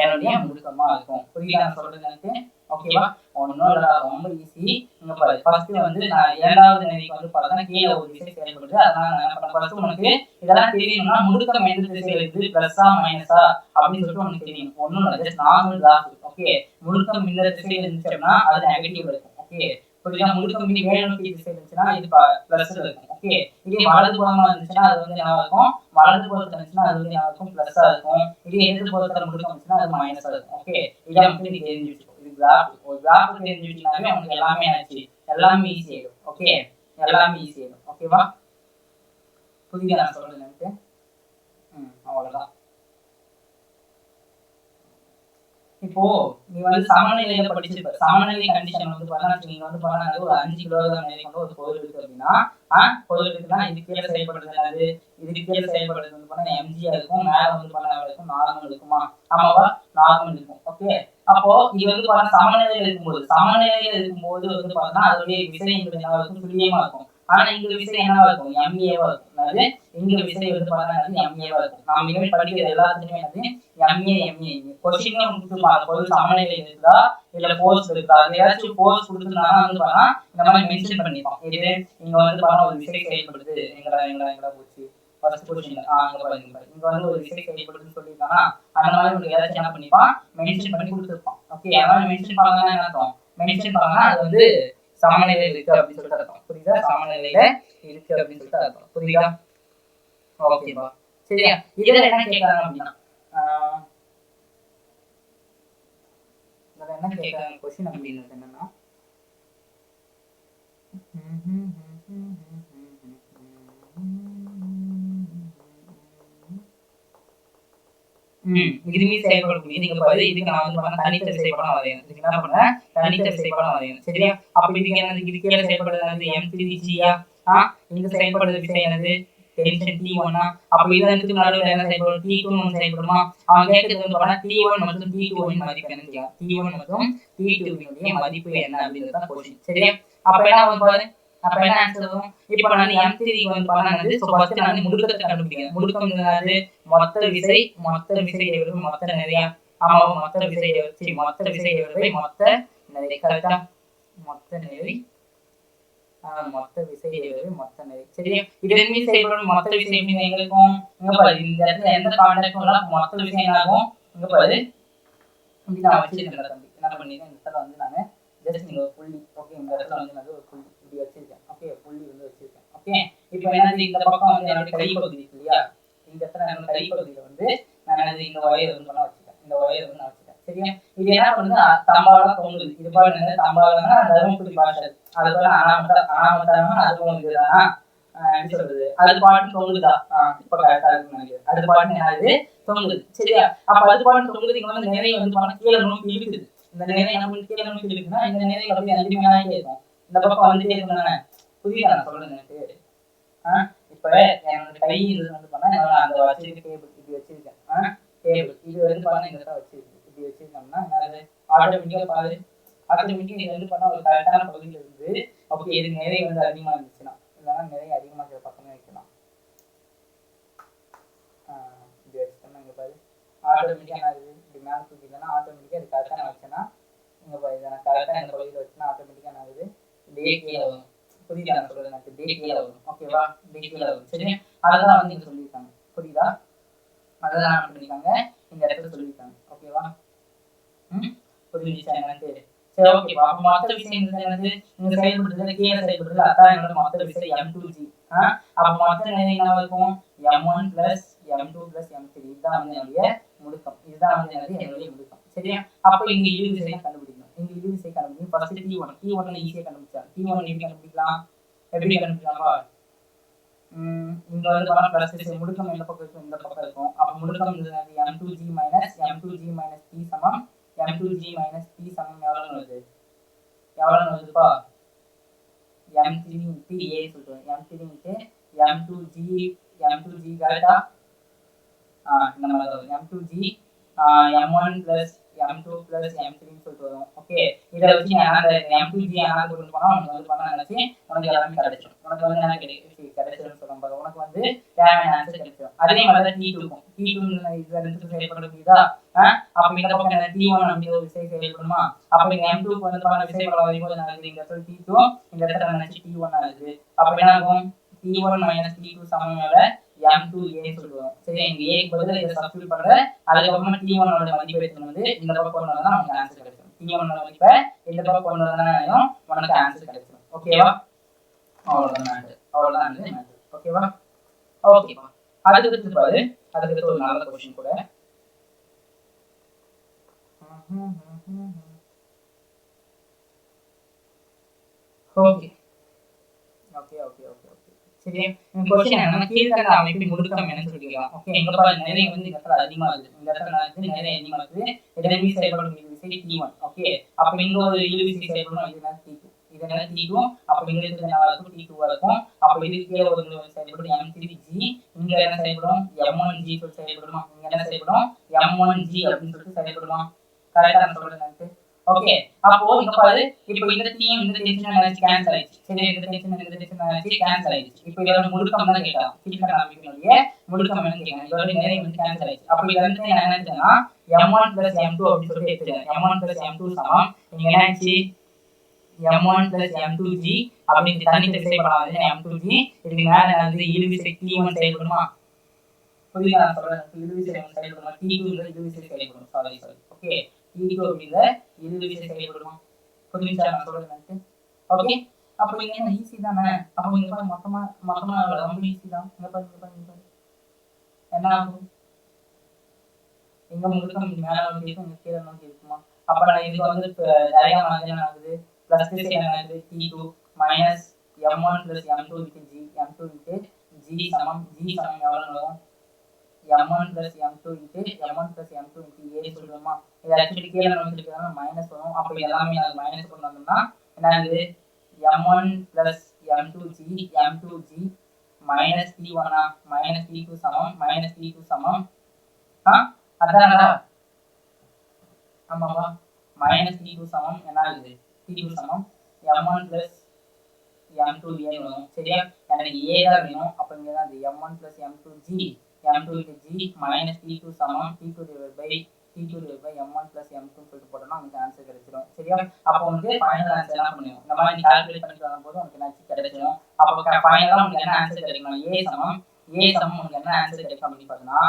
என்னுடைய முடுக்கமா இருக்கும். புரியுதா நான் சொல்றது எனக்கு? ஓகேவா? ஒன்றும் இல்லை, ரொம்ப ஈஸி. இங்க பாரு, ஃபர்ஸ்ட் வந்து நான் இரண்டாவது நிலைக்கு வந்து பார்த்தா கீழே ஒரு விசை செயல்படுது. அதனால நான் என்ன பண்ண, ஃபர்ஸ்ட் உனக்கு இதெல்லாம் தெரியணும்னா முடுக்கம் எந்த திசையில இருக்குது, பிளஸ்ஸா மைனஸா அப்படின்னு சொல்லிட்டு உனக்கு தெரியணும். ஒன்றும் இல்லை, ஜஸ்ட் நார்மல் கிராஃப். ஓகே, முடுக்கம் இந்த திசையில இருந்துச்சுன்னா அது நெகட்டிவ் இருக்கும். ஓகே, புரியுதா? முடுக்கம் மேல் நோக்கி திசை இருந்துச்சுன்னா இது பிளஸ்ல இருக்கும். ஓகே, இதே வலது புறமா இருந்துச்சுன்னா அது வந்து என்ன இருக்கும், வலது புறத்துல இருந்துச்சுன்னா அது வந்து என்ன இருக்கும், பிளஸ்ஸா இருக்கும். இதே இடது புறத்துல முடுக்கம் இருந்துச்சுன்னா அது மைனஸா இருக்கும். ஓகே, இதை வந்து நீ தெரிஞ்சு வச்சுக்கோ. இது கிராஃப். ஒரு கிராஃப் தெரிஞ்சு வச்சுனாலே உனக்கு எல்லாமே ஆச்சு, எல்லாமே ஈஸி ஆயிடும். ஓகே, எல்லாமே ஈஸி ஆயிடும். ஓகேவா? புரியுதா நான் சொல்றது எனக்கு? அவ்வளவுதான். இப்போ நீ வந்து சமநிலையில படிச்சிருப்ப. சமநிலை கண்டிஷன் வந்து பார்த்தா நீங்க வந்து பார்த்தா ஒரு 5 கிலோகிராம் நிறை கொண்ட ஒரு பொருள் இருக்கு அப்படின்னா, பொருள் இருக்குன்னா இது கீழே செயல்படுறது என்னது, இது கீழே செயல்படுறது வந்து பார்த்தா எம்ஜியா இருக்கும், மேல வந்து பார்த்தா இருக்கும் நார்மல் இருக்குமா? ஆமாவா? நார்மல் இருக்கும். ஓகே, அப்போ இது வந்து பார்த்தா சமநிலையில இருக்கும்போது வந்து பார்த்தா அதோடைய விசை என்ன இருக்கும், துல்லியமா இருக்கும். ஆனா இங்க விசை என்னவா இருக்கும், எம்ஏவா இருக்கும். அதாவது இங்க விசை வந்து பார்த்தா எம்ஏவா இருக்கும். நாம இனிமேல் படிக்கிற எல்லாத்துலயுமே எம்ஏ கொஸ்டின்ல கொடுத்துருப்பாங்க, பொருள் சமநிலை இருக்குதா இல்ல போர்ஸ் இருக்குதா, ஏதாச்சும் போர்ஸ் கொடுத்துருந்தாங்கன்னா வந்து பார்த்தா இந்த மாதிரி மென்ஷன் பண்ணிருப்பான். இது இங்க வந்து பார்த்தா ஒரு விசை செயல்படுது, எங்கடா போச்சு ஃபர்ஸ்ட் கொஸ்டின்ல. அங்க பாருங்க, இங்க வந்து ஒரு விசை செயல்படுதுன்னு சொல்லியிருக்கானா அந்த மாதிரி உங்களுக்கு ஏதாச்சும் என்ன பண்ணிப்பான், மென்ஷன் பண்ணி கொடுத்துருப்பான். ஓகே, அதனால மென்ஷன் பண்ணாங்கன்னா என்ன அர்த்தம், மென்ஷன் பண்ணாங்கன்னா அது வந்து சமநிலையில இருக்கு அப்படின்னு சொல்லிட்டு அர்த்தம். புரியுதா? சமநிலையில இருக்கு அப்படின்னு சொல்லிட்டு அர்த்தம். புரியுதா? ஓகேப்பா, சரியா? இதுல என்ன கேட்கறாங்க அப்படின்னா என்ன கேட்கறாங்க கொஸ்டின் அப்படின்றது என்னன்னா, இதுமே செயல்படக்கூடியது. இங்க பாரு, இதுக்கு நான் வந்து பண்ண தனித்த விசைப்படம் வரையணும். இதுக்கு என்ன பண்ணேன், தனித்த விசைப்படம் வரையணும். சரியா? அப்ப இதுக்கு என்னது, இது கீழே செயல்படுறது m3g-யா? இங்க செயல்படுறது விசை என்னது, டென்ஷன் T1. அப்ப இதற்கு நடுவுல என்ன செயல்படும், T2 செயல்படுமா? அவன் கேட்கறது வந்து பார்த்தா T1 மற்றும் T2 இன் மதிப்பு என்ன கேட்கலாம். T1 மற்றும் T2 இனுடைய மதிப்பு என்ன அப்படின்றது தான் கொஸ்டின். சரியா? அப்ப என்ன வந்து பாரு, அப்ப என்ன ஆன்சர் வரும், இப்போ நான் m3 வந்து பண்ணனது. சோ ஃபர்ஸ்ட் நான் முடுக்கத்தை கண்டுபிடிக்கிறேன். முடுக்கம் என்னது, மொத்த விசை எவ்வளவு, மொத்த நிறைய. ஆமா, மொத்த விசை எவ்வளவு, மொத்த நிறை. கரெக்ட்டா? மொத்த நிறை, மொத்த விசை எவ்வளவு, மொத்த நிறை. சரியா? இது ரெண்டுமே செயல்படும். மொத்த விசை எப்படி எங்களுக்கும் இங்க பாரு, இந்த இடத்துல எந்த கான்டாக்டும் இல்ல, மொத்த விசை என்ன ஆகும், இங்க பாரு இப்படி நான் வச்சிருக்கேன் தம்பி. என்ன பண்ணிருக்கேன், இந்த இடத்துல வந்து நான் ஜஸ்ட் இங்க ஒரு புள்ளி. ஓகே, இந்த இடத்துல வந்து நான் ஒரு புள்ளி இப்படி வச்சிருக்கேன். ஓகே, புள்ளி வந்து வச்சிருக்கேன். ஓகே, இப்போ என்னது, இந்த பக்கம் வந்து என்னோட கைப்பகுதி இல்லையா, இந்த இடத்துல என்னோட கைப்பகுதியில வந்து நான் இந்த ஒயர் வந்து பண்ண வச்சிருக்கேன். இந்த ஒயர் வந்து நான் வச்சிருக்கேன். சரியா? இது என்ன பண்ணுது, தம்பாலா தொங்குது. இது பாரு என்ன, தம்பாலனா தருமபுரி பாஷை, அது போல அனாமத்தானா அதுவும் இதுதானா, எப்படி சொல்றது, அது பாட்டு தொங்குதா? இப்ப கரெக்டா இருக்கு. அது பாட்டு என்னது, தொங்குது. சரியா? அப்ப அது பாட்டு தொங்குது. இங்க வந்து நிறைய வந்து பண்ண கீழே நோக்கி இழுக்குது. இந்த நிறைய நம்ம கீழே நோக்கி இழுக்குன்னா இந்த நிறைய அப்படியே அதிகமாகிட்டே இருக்கும். இந்த பக்கம் வந்துட்டே இருக்கும் தானே. புரியுதா நான் சொல்றது எனக்கு? இப்ப என்னோட கை இது வந்து பண்ணா அந்த வச்சிருக்க டேபிள் இப்படி வச்சிருக்கேன். டேபிள் இது வந்து பண்ணா இந்த இடத்துல வச்சிருக்கு, இப்படி வச்சிருக்கோம்னா என்னது, ஆட்டோமேட்டிக்கா பாரு, ஆட்டோமேட்டிக்கா இது வந்து பண்ணா ஒரு கரெக்டான பகுதியில இருந்து. ஓகே, இது நிறைய வந்து அதிகமா இருந்துச்சுன்னா, இல்லைன்னா நிறைய அதிகமா இருக்கிற பக்கமே வைக்கலாம். இப்படி வச்சுட்டோம்னா இங்க பாரு, ஆட்டோமேட்டிக்கா என்ன ஆகுது, இப்படி மேல தூக்கி இல்லைன்னா ஆட்டோமேட்டிக்கா இது கரெக்டா நான் வச்சேன்னா இங்க பாரு, இதை நான் கரெக்டா இந்த பகுதியில வச்சுன்னா ஆட்டோமேட்டிக்கா என்ன ஆகுது, இப்படியே கீழே வரும். புரியுதா நான் சொல்றது எனக்கு? இப்படியே கீழே வரும். ஓகேவா? இப்படியே கீழே வரும். சரியா? அதெல்லாம் வந்து இங்க சொல்லியிருக்காங்க. புரியுதா? அதெல்லாம் என்ன பண்ணிருக்காங்க, இந்த இடத்துல சொல்லியிருக்காங்க. ஓகேவா? புரிஞ்சுச்சா எனக்கு? சரி, ஓகேவா? அப்ப மொத்த விசை என்னது, இங்க செயல்படுறது கீழே செயல்படுறது, அதான் என்னோட மொத்த விசை m2g. அப்ப மொத்த நிறை என்ன இருக்கும், m1 plus m2 plus m3. இதுதான் வந்து என்னுடைய முடுக்கம். இதுதான் வந்து என்னுடைய முடுக்கம். சரியா? அப்ப இங்க இழு விசை கண்டுபிடிக்கணும். இங்க இழு விசை கண்டுபிடிக்கணும். ஃபர்ஸ்ட் T1 ஈஸியா கண்டுபிடிச்சாங்க. T1 எப்படி கண்டுபிடிக்கலாம், இங்க வந்து பண்ணா பிளஸ் விசை, முடுக்கம் எந்த பக்கம் இருக்கும், இந்த பக்கம் இருக்கும். அப்ப முடுக்கம் m2g minus t சமம் m2g minus t சமம் எவ்வளவு வருது, வருதுப்பா, m3 into a சொல்றோம். m3 into m2g கரெக்ட்டா? இந்த மாதிரி வரும். m2g m1 plus m2 plus m3 சொல்லிட்டு வரும். ஓகே, இத வச்சு அந்த m2g ஆனது கொண்டு போனா உனக்கு வந்து பண்ண நினைச்சு உனக்கு எல்லாமே கிடைச்சிடும். உனக்கு வந்து என்ன கிடைச்சிடும் சொல்லும் பாரு, உனக்கு வந்து தேவையான ஆன்சர் கிடைச்சிடும். அதே மாதிரி T2 இருக்கும். T2 இது ரெண்டுத்துக்கும் செயல்படுறதா அப்ப இந்த பக்கம் என்ன T1 அப்படிங்கிற ஒரு விசை செயல்படுமா? அப்ப இங்க M2 க்கு வந்து பாருங்க விசை பலம் வரும்போது என்ன ஆகுது? இந்த இடத்துல T2 இந்த இடத்துல நினைச்சு T1 ஆகுது. அப்ப என்ன ஆகும்? T1 - T2 சமம் மேல M2A சொல்லுவோம். சரி, இங்க A க்கு பதிலா இத சப்ஸ்டிட்யூட் பண்ற. அதுக்கப்புறமா T1 ஓட மதிப்பை எடுத்து வந்து இந்த பக்கம் கொண்டு வந்தா நமக்கு ஆன்சர் கிடைக்கும். T1 ஓட மதிப்பை இந்த பக்கம் கொண்டு வந்தா உனக்கு ஆன்சர் கிடைக்கும். ஓகேவா? அவ்வளவுதான் மேட்டர். ஓகேவா? ஓகேவா? அடுத்து பாரு, அடுத்து ஒரு நல்ல क्वेश्चन கூட. Okay okay okay okay okay சரி, இந்த क्वेश्चन என்னன்னா கீழ்க்கண்ட அமைப்பின் முடுக்கம் என்ன சொல்லிருக்காங்க. ஓகே, இங்க பாரு நிறைய வந்து இந்த இடத்துல அதிகமா இருக்கு. இந்த இடத்துல வந்து நிறைய அதிகமா இருக்கு. இடவி செயல்படும் விசை T1. ஓகே, அப்ப இங்க ஒரு இழுவிசை செயல்படும் இது என்ன T2. இது என்ன T2. அப்ப இங்க இருக்கிறது என்ன இருக்கும்? T2 ஆ இருக்கும். அப்ப இது கீழ ஒரு செயல்படும் M3G. இங்க என்ன செயல்படும்? M1G சொல்லிட்டு செயல்படுமா? இங்க என்ன செயல்படும்? M1G அப்படின்னு சொல்லிட்டு செயல்படுமா? கரெக்ட்டா நான் சொல்றேன். ஓகே, அப்போ இங்க பாரு, இப்போ இந்த டீம் இந்த டென்ஷன் எனர்ஜி கேன்சல் ஆயிடுச்சு. சரி, இந்த டென்ஷன் எனர்ஜி கேன்சல் ஆயிடுச்சு. இப்போ இதோட முடுக்கம் தான் கேட்டா. கீழ்க்கண்ட அமைப்பினுடைய முடுக்கம் என்ன கேக்குறாங்க. இதோட நிறைய வந்து கேன்சல் ஆயிடுச்சு. அப்ப இது வந்து என்ன ஆச்சுன்னா M1 + M2 அப்படி சொல்லிட்டு எடுத்துறேன். M1 + M2 சமம் இங்க என்ன ஆச்சு? M1 + M2G அப்படி தனித்த விசை படம் M2G. இதுக்கு மேல வந்து இழுவிசை T1 செயல்படுமா? புரியுதா நான் சொல்றேன்? இழுவிசை செயல்படுமா? T2 இழுவிசை செயல்படும். சாரி ஓகே, T2 அப்படிங்கிற இழுவிசை செயல்படுமா? புரியுதா நான் சொல்றேன்? ஓகே, அப்ப இங்க என்ன ஈஸி தானே. அப்ப இங்க பாரு மொத்தமா ரொம்ப ஈஸி தான். இங்க பாரு என்ன ஆகும்? இங்க முடுக்கம் மேல நோக்கி இருக்கும், இங்க கீழே நோக்கி இருக்குமா? அப்ப நான் இதுக்கு வந்து டயக்ராம் வந்து என்ன ஆகுது? பிளஸ் திசை என்ன ஆகுது? T2 - M1 + M2 × G. M2 × G சமம் G சமம் எவ்வளவு வரும்? M1 + M2 × M1 + M2 × A சொல்லுமா? இது ஆக்சுவலி கீழே நோக்கி இருக்கிறதால மைனஸ் வரும். அப்ப எல்லாமே நான் மைனஸ் கொண்டு வந்தோம்னா என்ன ஆகுது? M1 + M2G M2G - T1 -T2 சமம் -T2 சமம் அதானடா? ஆமாவா? -T2 சமம் என்ன ஆகுது? T2 சமம் M1 + M2A வரும். சரியா? எனக்கு A தான் வேணும். அப்ப இங்க தான் M1 + M2G M2 × G - T2 சமம் T2/M1 + M2 சொல்லிட்டு போட்டோம்னா நமக்கு ஆன்சர் கிடைச்சிடும். சரியா? அப்போ வந்து ஃபைனல் ஆன்சர் என்ன பண்ணுவோம்? இந்த மாதிரி கால்குலேட் பண்ணிட்டு வரும்போது உங்களுக்கு என்ன கிடைச்சிடும். அப்போ ஃபைனலா உங்களுக்கு என்ன ஆன்சர் கிடைக்கும்? A சமம் உங்களுக்கு என்ன ஆன்சர் கிடைக்கும் அப்படின்னு பார்த்தோம்னா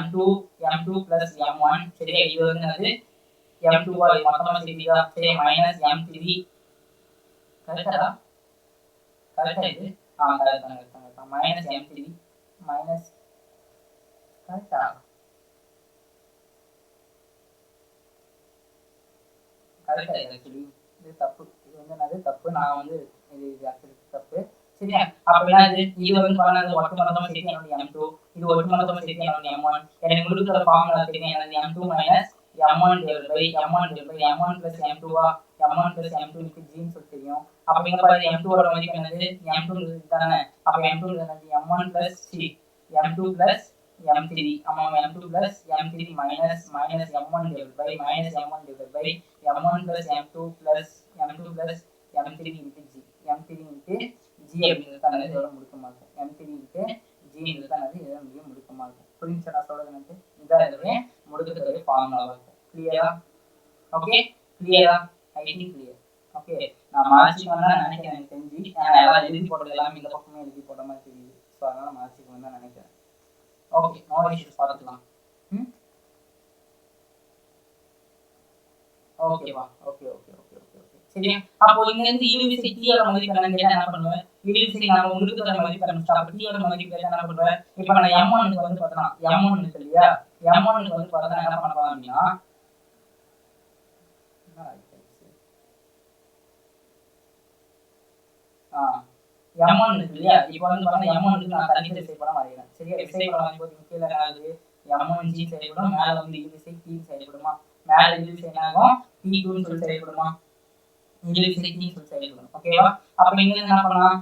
M2 + M1. சரியா? இது வந்து அது M2 மொத்தமா சேர்த்தா சரி -M3. கரெக்டா? கரெக்டா இது? கரெக்டா -M3 மைனஸ் கரெக்டா? கரெக்டா? ஆக்சுவலி இது தப்பு. இது வந்து என்னது தப்பு. நான் வந்து இது ஆக்சுவலி தப்பு. சரியா? அப்ப என்னது? இது வந்து பாருங்க ஒட்டுமொத்தமா சேர்த்து என்னோட M2, இது ஒட்டுமொத்தமா சேர்த்து என்னோட M1. எனக்கு முழுக்கிற ஃபார்முலா தெரியும். என்னது? M2 - M1 / M1 + M2 M1 + M2 × G ன்னு சொல்லி தெரியும். அப்ப இங்க பாருங்க M2 ஓட மதிப்பு என்னது? M2 தானே. அப்ப M2 என்னது? M1 + M2 + M3. ஆமா, M2 + M3 - M1 / M1 / M1 + M2 + M3 × G. M3 × G அப்படிங்கிறது இதோட முடுக்கமா இருக்கும். M3 × G ங்கிறது இதோட மிக முடுக்கமா இருக்கும். புரியுதா நான் சொல்றது? இதான் இதோட முடுக்கத்தோட ஃபார்முலாவா இருக்கும். கிளியரா? ஓகே, கிளியரா? I think clear. ஓகே, நான் மார்க்ஸ் தான் நினைக்கிறேன். எனக்கு தெரிஞ்சு எல்லாம் எழுதி போட்டது எல்லாமே இந்த பக்கமே எழுதி போட்ட மாதிரி தெரியுது. ஸோ அதனால மார்க்ஸ் தான் நினைக்கிறேன். ஓகே, நோ இஷ்யூஸ், பார்த்துக்கலாம். ஓகேவா? Okay okay okay okay okay சரியா? அப்போ இங்க இருந்து இழுவிசை T ஓட மதிப்பு என்னன்னு கேட்டா என்ன பண்ணுவேன்? இழுவிசை நாம முடுக்கத்தோட மதிப்பு கண்டுபிடிச்சா அப்ப T ஓட மதிப்பு கேட்டா என்ன பண்ணுவேன்? இப்போ நான் M1 க்கு வந்து பார்த்தனா M1 இருக்கு இல்லையா? M1 க்கு வந்து பார்த்தா என்ன பண்ண போறேன் அப்படின்னா M1 இருக்கு இல்லையா? இப்போ வந்து பார்த்தா M1 க்கு நான் தனித்த விசை படம் வரைகிறேன். சரியா? விசை படம் வரையும்போது கீழே ஆகுது M1G செயல்படும், மேல வந்து இழுவிசை T செயல்படுமா? மேல இழுவிசை என்ன ஆகும்? T2 ன்னு சொல்லி செயல்படுமா? இழுவிசை T சொல்லி செயல்படும். ஓகேவா? அப்ப இங்க என்ன பண்ணலாம்?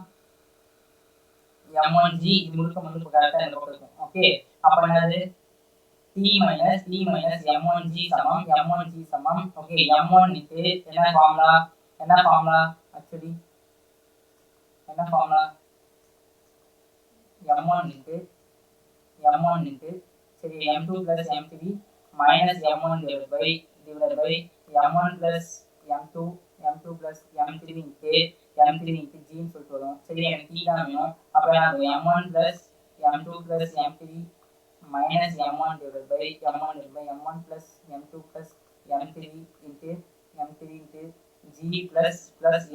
M1G இது முழுக்க வந்து கரெக்டா இந்த பக்கம் இருக்கும். ஓகே, அப்ப என்னது? T - M1G சமம் M1G சமம் ஓகே M1 க்கு என்ன ஃபார்முலா ஆக்சுவலி என்ன ஃபார்முலா? M1 க்கு m1 into சரி m2 plus m3 minus m1 divided by m1 plus m2 plus m3 into g ன்னு சொல்லிட்டு வரும். சரி எனக்கு t தான் வேணும். அப்ப நான் m1 plus m2 plus m3 minus m1 divided by m1 plus m2 plus m3 into g plus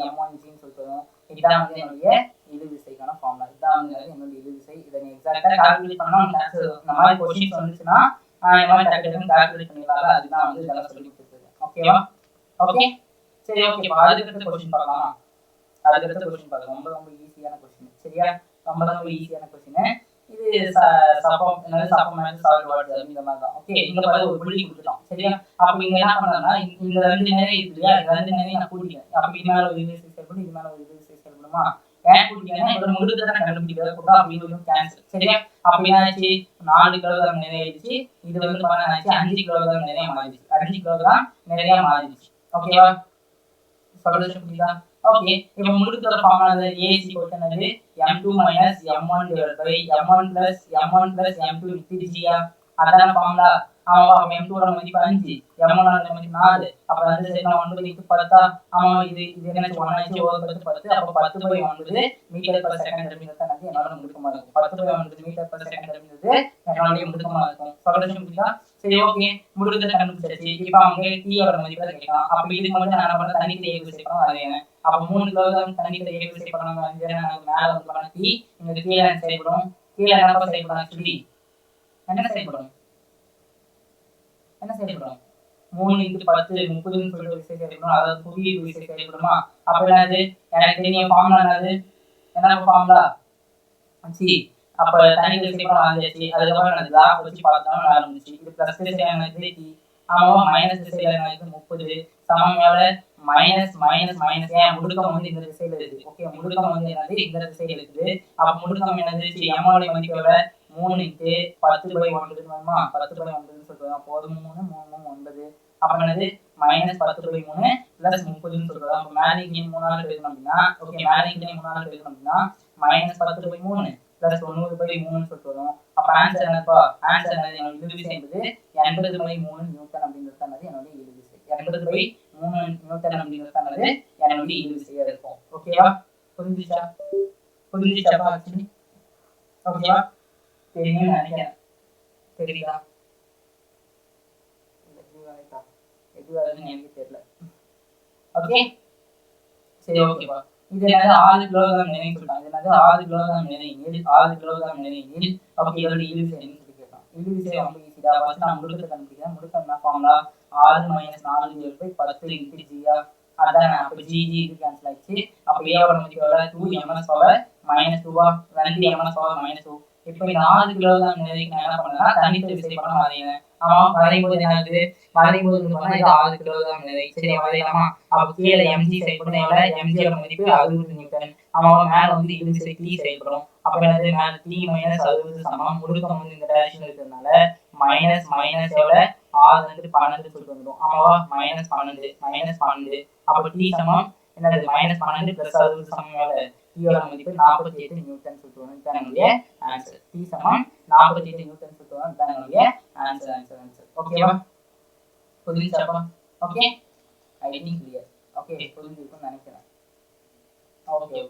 m1 g ன்னு சொல்லிட்டு வரும். இதான் வந்து என்னுடைய இழுவிசைக்கான ஃபார்முலா. இதான் வந்து என்னுடைய இழுவிசை. இதை நீ எக்ஸாக்டா கால்குலேட் பண்ணா உங்களுக்கு இந்த மாதிரி क्वेश्चंस வந்துச்சுனா இந்த மாதிரி டக்குனு கால்குலேட் பண்ணிடலாம். அதுதான் வந்து இதெல்லாம் சொல்லி கொடுத்துருக்கேன். ஓகேவா? ஓகே சரி ஓகே. அடுத்த क्वेश्चन பார்க்கலாமா? அடுத்த क्वेश्चन பார்க்கலாம். ரொம்ப ஈஸியான क्वेश्चन. சரியா? ரொம்ப ஈஸியான क्वेश्चन. இது சப்பம் மேல சால்வ் வாட்ஸ் இந்த மாதிரி தான். ஓகே இங்க பாரு ஒரு புள்ளி கொடுத்துட்டோம். சரியா? அப்ப இங்க என்ன பண்ணலாம்னா இந்த ரெண்டு நேரே இருக்குல்லையா, இந்த ரெண்டு நேரே நான் கூட்டிக்கிறேன். அப்ப இது மேல ஒரு இழுவிசை செயல்படும், இது மேல ஒரு இழுவிசை செயல்படுமா? ஏன் கூட்டிக்கிறேன்னா இதோட முழுக்கத்தை கண்டுபிடிக்கிறத கூட அப்படியே கேன்சல். சரியா? அப்ப என்ன ஆச்சு? 4 கிலோகிராம் நிறைய ஆயிடுச்சு. இது வந்து பாருங்க ஆச்சு 5 கிலோகிராம் நிறைய மாறிடுச்சு. 5 கிலோகிராம் நிறைய மாறிடுச்சு. ஓகேவா? சொல்யூஷன் புரியுதா? ஓகே இப்போ முழுக்கோட formula A is equal to m2 minus m1 divided by m1 plus m2 into g. அதான ஃபார்முலா. ஆமா m2 ஓட மதிப்பு 5, m1 ஓட மதிப்பு 4. அப்ப அந்த சைடுல 9 into 10. ஆமா இது என்ன 1 ஆச்சு ஓவர் 10. அப்ப 10/9 மீட்டர் per செகண்ட் அப்படிங்கிறது என்னோட முழுக்கமா இருக்கும். 10/9 மீட்டர் per செகண்ட் அப்படிங்கிறது என்னோட முழுக்கமா இருக்கும். சொல்யூஷன் புரியுதா? சரி ஓகே முழுக்கத்தை கண்டுபிடிச்சாச்சு. இப்போ அவங்க t ஓட மதிப்பை கேட்கலாம். அப்ப இதுக்கு மட்டும் நான் என்ன பண்ண தனித்தனி இயல்பு செய்யணும். அதே அப்ப 3 கிலோகிராம் தனித்தனி இயல்பு செய்யணும். நான் மேல வந்து பண்ண t இங்க கீழே செய்யப்படும். கீழே என்ன செய்யப்படும்? ஆக்சுவலி என்ன செய்யப்படும்? 3 into 10 30 ன்னு சொல்லிட்டு விசை செய்யப்படும். அதாவது புதிய விசை செய்யப்படுமா? அப்ப என்னது எனக்கு தெரிய ஃபார்முலா என்ன ஃபார்முலா சி. அப்ப தனித்தனி விசைப்படம் ஆரம்பிச்சு அதுக்கப்புறம் நான் கிராஃப் வச்சு பார்த்தோம் ஆரம்பிச்சு. இது பிளஸ் திசையில எனக்கு t ஆமாவா மைனஸ் திசையில எனக்கு 30 சமம் மேல மைனஸ் ஏன் முடுக்கம் வந்து இந்த திசையில இருக்கு. ஓகே முடுக்கம் வந்து என்னது இந்த திசையில இருக்குது. அப்ப முடுக்கம் என்னது சி m ஓட மதிப்போட 3 into 10/9 வருமா? 10/9 சொல்றோம். அப்போ 3 9. அப்ப என்னது -10/3 plus 30 ன்னு சொல்றோம். அப்ப மேல இங்க 3 ஆல பெருக்கணும் அப்படினா ஓகே மேல இங்க 3 ஆல பெருக்கணும் அப்படினா -10/3 plus 90/3 ன்னு சொல்றோம். அப்ப ஆன்சர் என்னப்பா? ஆன்சர் என்னது? என்னோட இழுவிசை என்பது 80/3 நியூட்டன் அப்படிங்கிறது தான் என்னோட இழுவிசை. 80/3 நியூட்டன் அப்படிங்கிறது என்னோட இழுவிசையா இருக்கும். ஓகேவா? புரிஞ்சுச்சா? ஆக்சுவலி ஓகேவா? தெரியும் நினைக்கிறேன். தெரியுதா? எனக்கு தெரியல. ஓகே சரி ஓகேவா? இது என்னது 6 கிலோகிராம் நிறைய சொல்றாங்க. இது என்னது 6 கிலோகிராம் நிறைய 6 கிலோகிராம் நிறைய ஓகே இதோட இழுவிசை என்னன்னு சொல்லி கேட்கலாம். இழுவிசை ரொம்ப ஈஸியா. ஃபர்ஸ்ட் நான் முடுக்கத்தை கண்டுபிடிக்கிறேன். முடுக்கம் என்ன ஃபார்முலா? 6 - 4 / 10 into g. அதான் அப்ப g இது கேன்சல் ஆயிடுச்சு. அப்ப a ஓட மதிப்பு எவ்வளவு? 2 ms power -2 2 ms power -2. இப்போ இந்த 6 கிலோகிராம் நிறைக்கு நான் என்ன பண்ணேன்னா தனித்த விசைப்படம் வரையறேன். ஆமா வரையும்போது என்ன ஆகுது? வரையும்போது பண்ணா இது 6 கிலோகிராம் நிறை. சரி வரையலாமா? அப்ப கீழே mg செயல்படும். எவ்வளவு? mg ஓட மதிப்பு 60 நியூட்டன். ஆமா மேல வந்து இழுவிசை t செயல்படும். அப்ப என்னது? மேல t - 60 சமம் முடுக்கம் வந்து இந்த டைரக்ஷன்ல இருக்கிறதுனால மைனஸ் எவ்வளவு? 6 × 12 சொல்லிட்டு வந்துரும். ஆமாவா -12 அப்ப t சமம் என்னது? -12 + 60 சமம் எவ்வளவு? t ஓட மதிப்பு 48 நியூட்டன் சொல்லிட்டு வரும். இதான் என்னுடைய ஆன்சர். t சமம் 48 நியூட்டன் சொல்லிட்டு வரும். இதான் என்னுடைய ஆன்சர். ஓகேவா? புரிஞ்சுச்சா? Okay I think clear. Okay புரிஞ்சிருக்கும்னு நினைக்கிறேன். ஓகே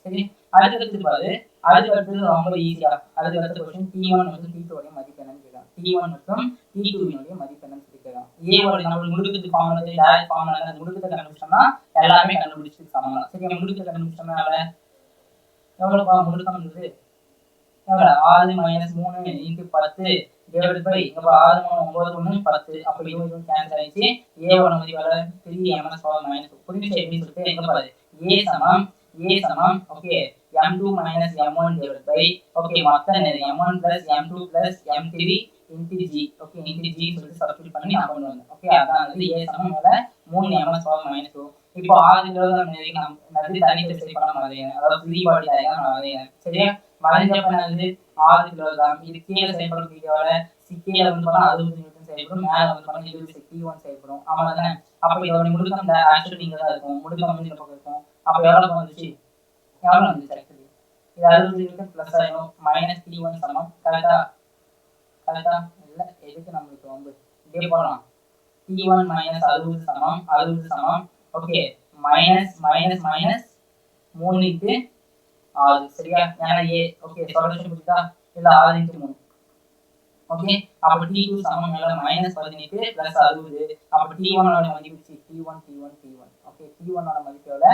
சரி அடுத்து பாரு. அடுத்து ரொம்ப ஈஸியா. அடுத்த क्वेश्चन t1 மற்றும் t2 உடைய மதிப்பு என்னன்னு கேக்குறாங்க. t1 மற்றும் t2 உடைய மதிப்பு என்னன்னு சொல்லி கேக்குறாங்க. a ஓட நம்ம முடுக்கத்துக்கு ஃபார்முலா டைரக்ட் ஃபார்முலா என்ன? முடுக்கத்தை கண்டுபிடிச்சோம்னா எல்லாமே கண்டுபிடிச்சு சமம் தான். சரி முடுக்கத்தை கண்டுபிடிச்சோம்னா எவ்வளவு முடுக்கம் இருக்குது? எவ்வளவு? 6 - 3 into 10 divided by இங்க 6 - 9 1 10. அப்ப இது கேன்சல் ஆயிடுச்சு. a ஓட மதிப்பு எவ்வளவு? 3 ms power -2. புரிஞ்சுச்சு எப்படி சொல்லிட்டு எங்க பாரு. a சமம் okay m2 - m1 divided by okay மொத்த என்னது? m1 plus m2 plus m3 into g. Okay into g சொல்லிட்டு சப்ஸ்டிட்யூட் பண்ணி நான் கொண்டு வந்தேன். ஓகே அதான் வந்து a சமம் எவ்வளவு? 3 ms power -2. இப்போ 6 கிலோகிராம் நிறைக்கு நம்ம தனித்த விசைப்படம் வரையறேன். அதாவது ஃப்ரீ பாடி டயக்ராம் நான் வரையறேன். சரியா? வரைஞ்சப்ப என்னது? 6 கிலோகிராம். இது கீழே செயல்படும் வீடியோல கீழே வந்து பண்ணா 60 நியூட்டன் செயல்படும். மேல வந்து பண்ணா இழுவிசை t1 செயல்படும். ஆமா தானே? அப்ப இதோட முடுக்கம் ஆக்சுவலி இங்க தான் இருக்கும். முடுக்கம் வந்து இந்த பக்கம் இருக்கும். அப்ப எவ்வளவு வந்துச்சு? ஆக்சுவலி இது 60 நியூட்டன் பிளஸ் ஆயிடும். -t1 சமம் கரெக்டா? கரெக்டா இல்ல எதுக்கு நம்மளுக்கு வந்து இப்படியே போடலாம் t1 மைனஸ் 60 சமம் 60 சமம் okay minus minus minus 3 into 6 சரியா ஏன்னா a ஓகே சொல்யூஷன் புரியுதா இல்ல 6 இன்ட்டு 3 ஓகே அப்ப t2 சமம் மேல மைனஸ் 18 பிளஸ் 60 அப்ப t1 ஓட மதிப்பு t1 ஓகே t1 ஓட மதிப்பு எவ்வளவு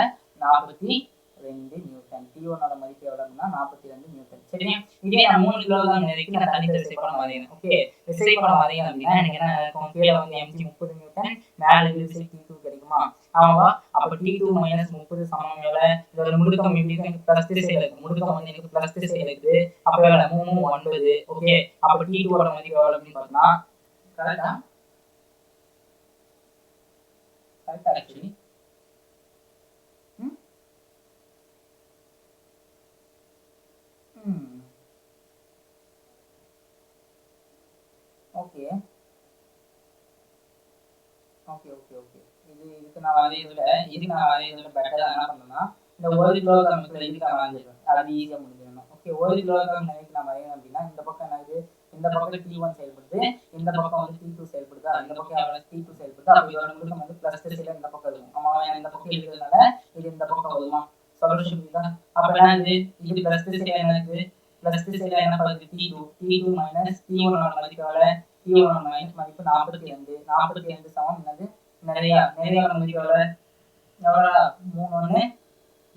42 நியூட்டன் t1 ஓட மதிப்பு எவ்வளவுன்னா 42 நியூட்டன் சரியா இதே நான் 3 கிலோகிராம் நிறைக்கு நான் தனித்தனி விசைப்படம் வரையணும் ஓகே விசைப்படம் வரையணும் அப்படின்னா எனக்கு என்ன இருக்கும் கீழே வந்து mg 30 நியூட்டன் மேல விசை t2 கிடைக்குமா ஆமாவா அப்ப t2 மைனஸ் 30 சமம் எவ்வளவு இதோட முடுக்கம் எப்படி இருக்கு பிளஸ் திசையில இருக்கு முடுக்கம் வந்து எனக்கு பிளஸ் திசையில இருக்குது அப்ப எவ்வளவு 3 9 ஓகே அப்ப t2 ஓட மதிப்பு எவ்வளவு அப்படின்னு பார்த்தா கரெக்ட்டா actually okay okay okay okay இதுக்கு நான் வரையறதுல பெட்டரா என்ன பண்ணணும்னா இந்த 1 கிலோகிராம் இதுக்கு நான் வரைஞ்சிருவேன் அது ஈஸியா முடிஞ்சிடணும் ஓகே 1 கிலோகிராம் நிறைக்கு நான் வரையணும் அப்படின்னா இந்த பக்கம் என்னது இந்த பக்கம் t1 செயல்படுது இந்த பக்கம் வந்து t2 செயல்படுதா இந்த பக்கம் எவ்வளவு t2 செயல்படுது அப்ப இதோட முடுக்கம் வந்து பிளஸ் திசையில இந்த பக்கம் இருக்கும் ஆமா இந்த பக்கம் இருக்கிறதுனால இது இந்த பக்கம் வருமா சொல்யூஷன் புரியுதா அப்ப என்ன இது பிளஸ் திசையில என்ன இருக்கு பிளஸ் திசையில என்ன பண்ணுது t2 மைனஸ் t1 ஓட மதிப்பு எவ்வளவு t1 ஓட மதிப்பு 42 சமம் என்னது நிறையோட மதிப்பு எவ்வளவு 3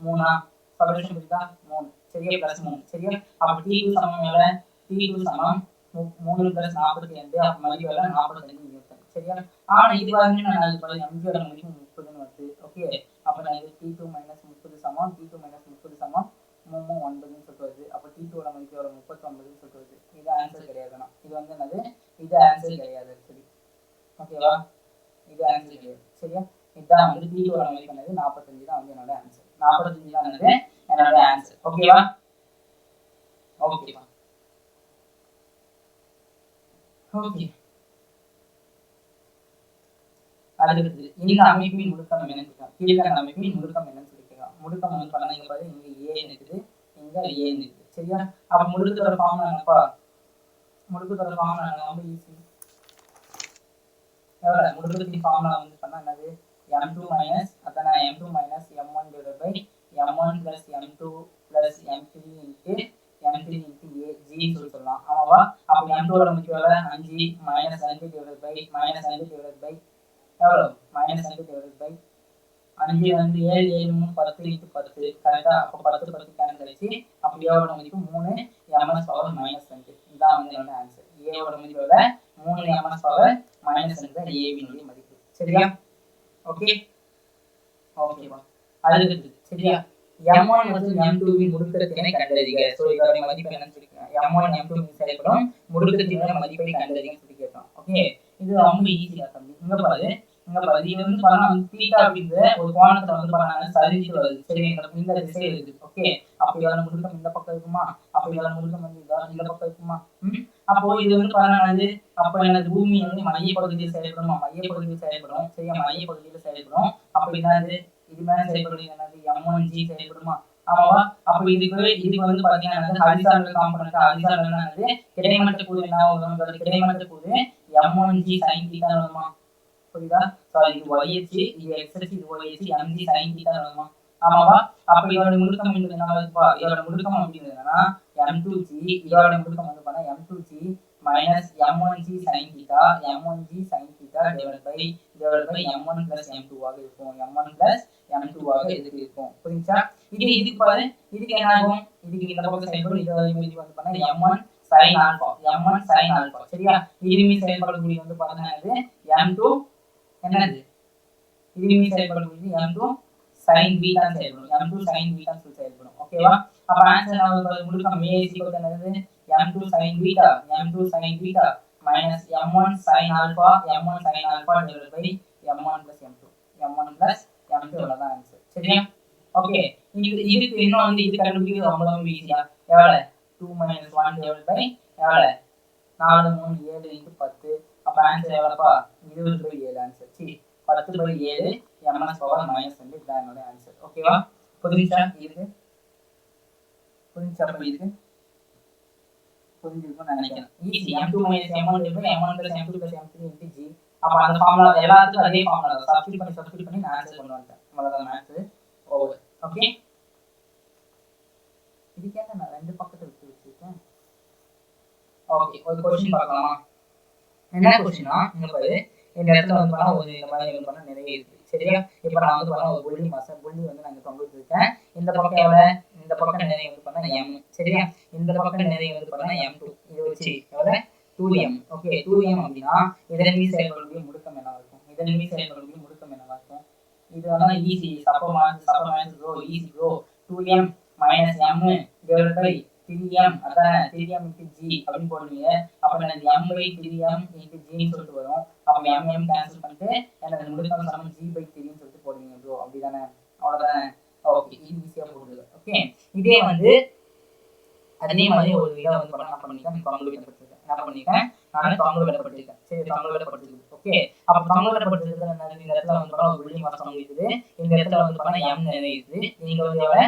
3 சொல்யூஷன் புரியுதா 3 சரியா பிளஸ் 3 சரியா அப்ப t2 சமம் எவ்வளவு t2 சமம் 3 பிளஸ் 42 அப்ப மதிப்பு எவ்வளவு 45 நியூட்டன் சரியா ஆனா இது வந்து நான் அது பாருங்க mg ஓட மதிப்பு 30 ன்னு வருது ஓகே அப்ப நான் இது t2 மைனஸ் 30 சமம் 3 9 ன்னு சொல்லிட்டு வருது அப்ப t2 ஓட மதிப்பு எவ்வளவு 39 ன்னு சொல்லிட்டு வருது இது ஆன்சர் கிடையாதுனா இது வந்து என்னது இது ஆன்சர் கிடையாது சரி ஓகேவா இது ஆன்சர் கிடையாது சரியா இதான் வந்து t2 ஓட மதிப்பு என்னது 45 தான் வந்து என்னோட ஆன்சர் 45 தான் வந்து என்னோட ஆன்சர் ஓகேவா ஓகேவா ஓகே அடுத்து இந்த அமைப்பின் முடுக்கம் என்னன்னு கேட்கலாம் கீழ்கண்ட அமைப்பின் முடுக்கம் என்னன்னு சொல்லி கேட்கலாம் முடுக்கம் வந்து பண்ணா இங்க பாரு இங்க a இருக்குது இங்க a இருக்குது சரியா அப்ப முடுக்கத்தோட ஃபார்முலா என்னப்பா முடுக்கத்தோட ஃபார்முலா ரொம்ப ஈஸி எவ்வளவு முடுக்கத்தின் ஃபார்முலா வந்து பண்ணா என்னது m2 மைனஸ் அதான m2 minus m1 divided by m1 plus m2 plus m3 into m3 into a g சொல்லலாம் ஆமாவா அப்ப m2 ஓட மதிப்பு எவ்வளவு 5 minus 5 divided by minus 5 divided by எவ்வளவு மைனஸ் 5 டிவைடட் பை 5 வந்து 7 7 3 10 இன்டு 10 கரெக்ட்டா அப்ப 10 10 கேன்சல் ஆயிடுச்சு அப்ப a ஓட மதிப்பு 3 ms பவர் மைனஸ் 2 இதான் வந்து என்னோட ஆன்சர் a ஓட மதிப்பு எவ்வளவு 3 ms பவர் மைனஸ் 2 தான் a வினுடைய மதிப்பு சரியா ஓகே ஓகேவா அடுத்து சரியா m1 மற்றும் m2 வின் முடுக்கத்தினை கண்டறிக சோ இதோட மதிப்பு என்னன்னு சொல்லிருக்கேன் m1 m2 வின் செயல்படும் முடுக்கத்தின் மதிப்பை கண்டறிங்கன்னு சொல்லி கேட்றோம் ஓகே இது ரொம்ப ஈஸியா தம்பி இங்க பாரு இது வந்து பண்ணா தீட்டா அப்படிங்கற ஒரு கோணத்தை வந்து பண்ணாங்க சரிஞ்சு வருது சரி இந்த திசையில இருக்கு ஓகே அப்ப இதோட முடுக்கம் இந்த பக்கம் இருக்குமா அப்ப இதோட முடுக்கம் வந்து இந்த பக்கம் இருக்குமா அப்போ இது வந்து பண்ணானது அப்ப என்னது பூமி வந்து மைய பகுதியில் செயல்படும் சரியா மைய பகுதியில் செயல்படும் அப்ப என்னது இது மேல செயல்படுறது என்னது m1g செயல்படுமா ஆமாவா அப்ப இதுக்கு வந்து பாத்தீங்கன்னா ஹரிசாண்டல் காம்பனன்ட் ஹரிசாண்டல் என்னது கிடைமட்ட கூறு என்ன வரும் கிடைமட்ட கூறு m1g sin θ வருமா புரியுதா சாரி இது y அச்சு இது x அச்சு இது y அச்சு mg sin θ வருமா ஆமாவா அப்ப இதோட முடுக்கம் என்ன வருதுப்பா இதோட முடுக்கம் அப்படிங்கிறது என்னன்னா m2g இதோட முடுக்கம் வந்து பாத்தா m2g minus m1g sin θ divided by m1 plus m2 ஆக இருக்கும் m1 plus m2 ஆக இருக்கும் புரியுதா இதுக்கு பாரு இதுக்கு என்ன ஆகும் இதுக்கு இந்த பக்கம் செயல்படும் இது வந்து பாத்தா m1 sin alpha சரியா இதுமே செயல்படக்கூடிய வந்து பாத்தீங்கன்னா m2 என்னது இதுமே செயல்படக்கூடிய m2 sin beta செயல்படும் m2 sin beta செயல்படும் ஓகேவா அப்ப ஆன்சர் என்ன முடுக்கம் a என்னது m2 sin beta minus m1 sin alpha divided by m1 plus m2 அவ்வளவுதான் ஆன்சர் சரியா ஓகே இதுக்கு இன்னும் வந்து இது கண்டுபிடிக்கிறது ரொம்ப ஈஸியா எவ்வளவு 2 minus 1 divided by எவ்வளவு 4 3 7 into 10 அப்ப ஆன்சர் எவ்வளவுப்பா 20/7 ஆன்சர் சரி 10/7 ms பவர் மைனஸ் 2 இதான் என்னோட ஆன்சர் ஓகேவா புரிஞ்சா இதுக்கு புரிஞ்சா அப்ப இதுக்கு புரிஞ்சிருக்கும்னு நினைக்கிறேன். Easy. m2 - m1 = m1 + m2 + m3 × g. அப்ப அந்த ஃபார்முலா எல்லாத்துக்கும் அதே ஃபார்முலா தான். சப்ஸ்டிட்யூட் பண்ணி நான் ஆன்சர் கொண்டு வந்துட்டேன். அவ்வளவுதான் மேத்ஸ் ஓவர். ஓகே, இதுக்கேங்க நான் ரெண்டு பக்கத்தை விட்டு வச்சிருக்கேன். ஓகே, ஒரு क्वेश्चन பார்க்கலாமா? என்ன क्वेश्चनனா, இங்க பாரு, இந்த இடத்துல வந்து பண்ணா ஒரு இந்த மாதிரி வந்து பண்ணா நிறைய இருக்கு. சரியா? இப்போ நான் வந்து பண்ணா ஒரு புள்ளி மாசம் புள்ளி வந்து நான் தொங்க விட்டுருக்கேன். இந்த பக்கம் எவ்வளவு? இந்த பக்கம் நிறைய வந்து பண்ணா m. சரியா? இந்த பக்கம் நிறைய வந்து பண்ணா m2. இது வச்சு எவ்வளவு? 2m. ஓகே, 2m அப்படின்னா இதன் மீது செயல்படக்கூடிய முடுக்கம் என்னவா இருக்கும்? இதன் மீது செயல்படக்கூடிய முடுக்கம் என்னவா இருக்கும்? இது வந்து ஈஸி. சப்பமாஸ் bro, easy bro. 2m - m divided by 3m, அதான் 3m × g அப்படின்னு போடுவீங்க. அப்ப எனக்கு m/3m × g ன்னு சொல்லிட்டு வரும். அப்ப m கேன்சல் பண்ணிட்டு எனக்கு முடுக்கம் சமம் g/3 ன்னு சொல்லிட்டு போடுவீங்க ப்ரோ. அப்படிதானே? அவ்வளவுதானே? ஓகே, இது ஈஸியா போடுது. ஓகே, இதே வந்து அதே மாதிரி ஒரு இதை வந்து என்ன பண்ணிருக்கேன், தொங்க விடப்பட்டிருக்கேன். என்ன பண்ணிருக்கேன், நானே தொங்க விடப்பட்டிருக்கேன். சரி, தொங்க விடப்பட்டிருக்கு. ஓகே, அப்ப தொங்க விடப்பட்டிருக்கிறது என்ன? இந்த இடத்துல வந்து ஒரு புள்ளி மாசம் இருக்குது. இந்த இடத்துல வந்து பண்ணா m நிறை இருக்குது. நீங்க வந்து எவ்வளவு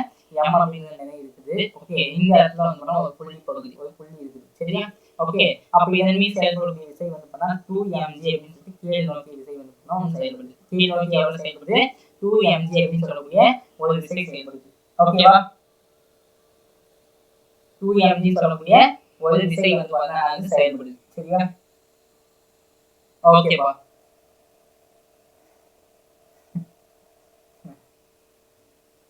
m அப்படிங்கிற நிறை இருக்குது. ஓகே, இந்த இடத்துல வந்து பண்ணா ஒரு புள்ளி பகுதி, ஒரு புள்ளி இருக்குது. சரியா? ஓகே, அப்ப இதன் மீது செயல்படக்கூடிய விசை வந்து பண்ணா 2mg அப்படின்னு சொல்லிட்டு கீழ் நோக்கி விசை வந்து பண்ணா செயல்படுது. கீழ் நோக்கி எவ்வளவு செயல்படுது? 2mg அப்படின்னு சொல்லக்கூடிய ஒரு விசை செயல்படுது. ஓகேவா? 2mg சொல்லக்கூடிய ஒரு விசை வந்து பார்த்தா அது செயல்படுது. சரியா? ஓகேப்பா.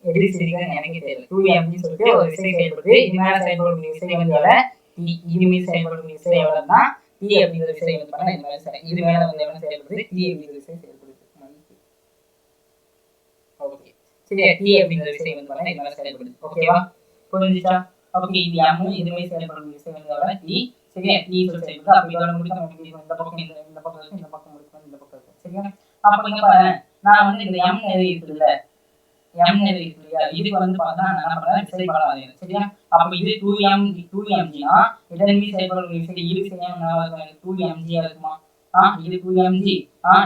எப்படி சிரிக்கிறேன்னு எனக்கே தெரியல. 2mg சொல்லிட்டு ஒரு விசை செயல்படுது. இது மேல செயல்படக்கூடிய விசை வந்து எவ்வளவு? t. இது மீது செயல்படக்கூடிய விசை எவ்வளவுன்னா t அப்படிங்கிற விசை வந்து பண்ணா இது மேல வந்து எவ்வளவு செயல்படுது? t அப்படிங்கிற விசை செயல்படுது. ஓகே, சரியா? t அப்படிங்கிற விசை வந்து பண்ணா இது மேல செயல்படுது. ஓகேவா? புரிஞ்சுச்சா? ஓகே, இது m, இது மீது செயல்படக்கூடிய விசை வந்து எவ்வளவு? t. சரியா? t சொல்ல செயல்படுது. அப்ப இதோட முடுக்கம் எப்படி இருக்கும்? இந்த பக்கம் இந்த பக்கம் இருக்கு, இந்த பக்கம் முடுக்கம் இந்த பக்கம் இருக்கு. சரியா? அப்ப இங்க பாருங்க, நான் வந்து இந்த m நிறை இருக்குல்ல, m நிறை இருக்கு இல்லையா, இதுக்கு வந்து பார்த்தா நான் என்ன பண்றேன், விசை படம் வரையறேன். சரியா? அப்ப இது 2mg னா இதன் மீது செயல்படக்கூடிய விசை இது விசை என்ன? 2mg இருக்குமா? இது 2mg.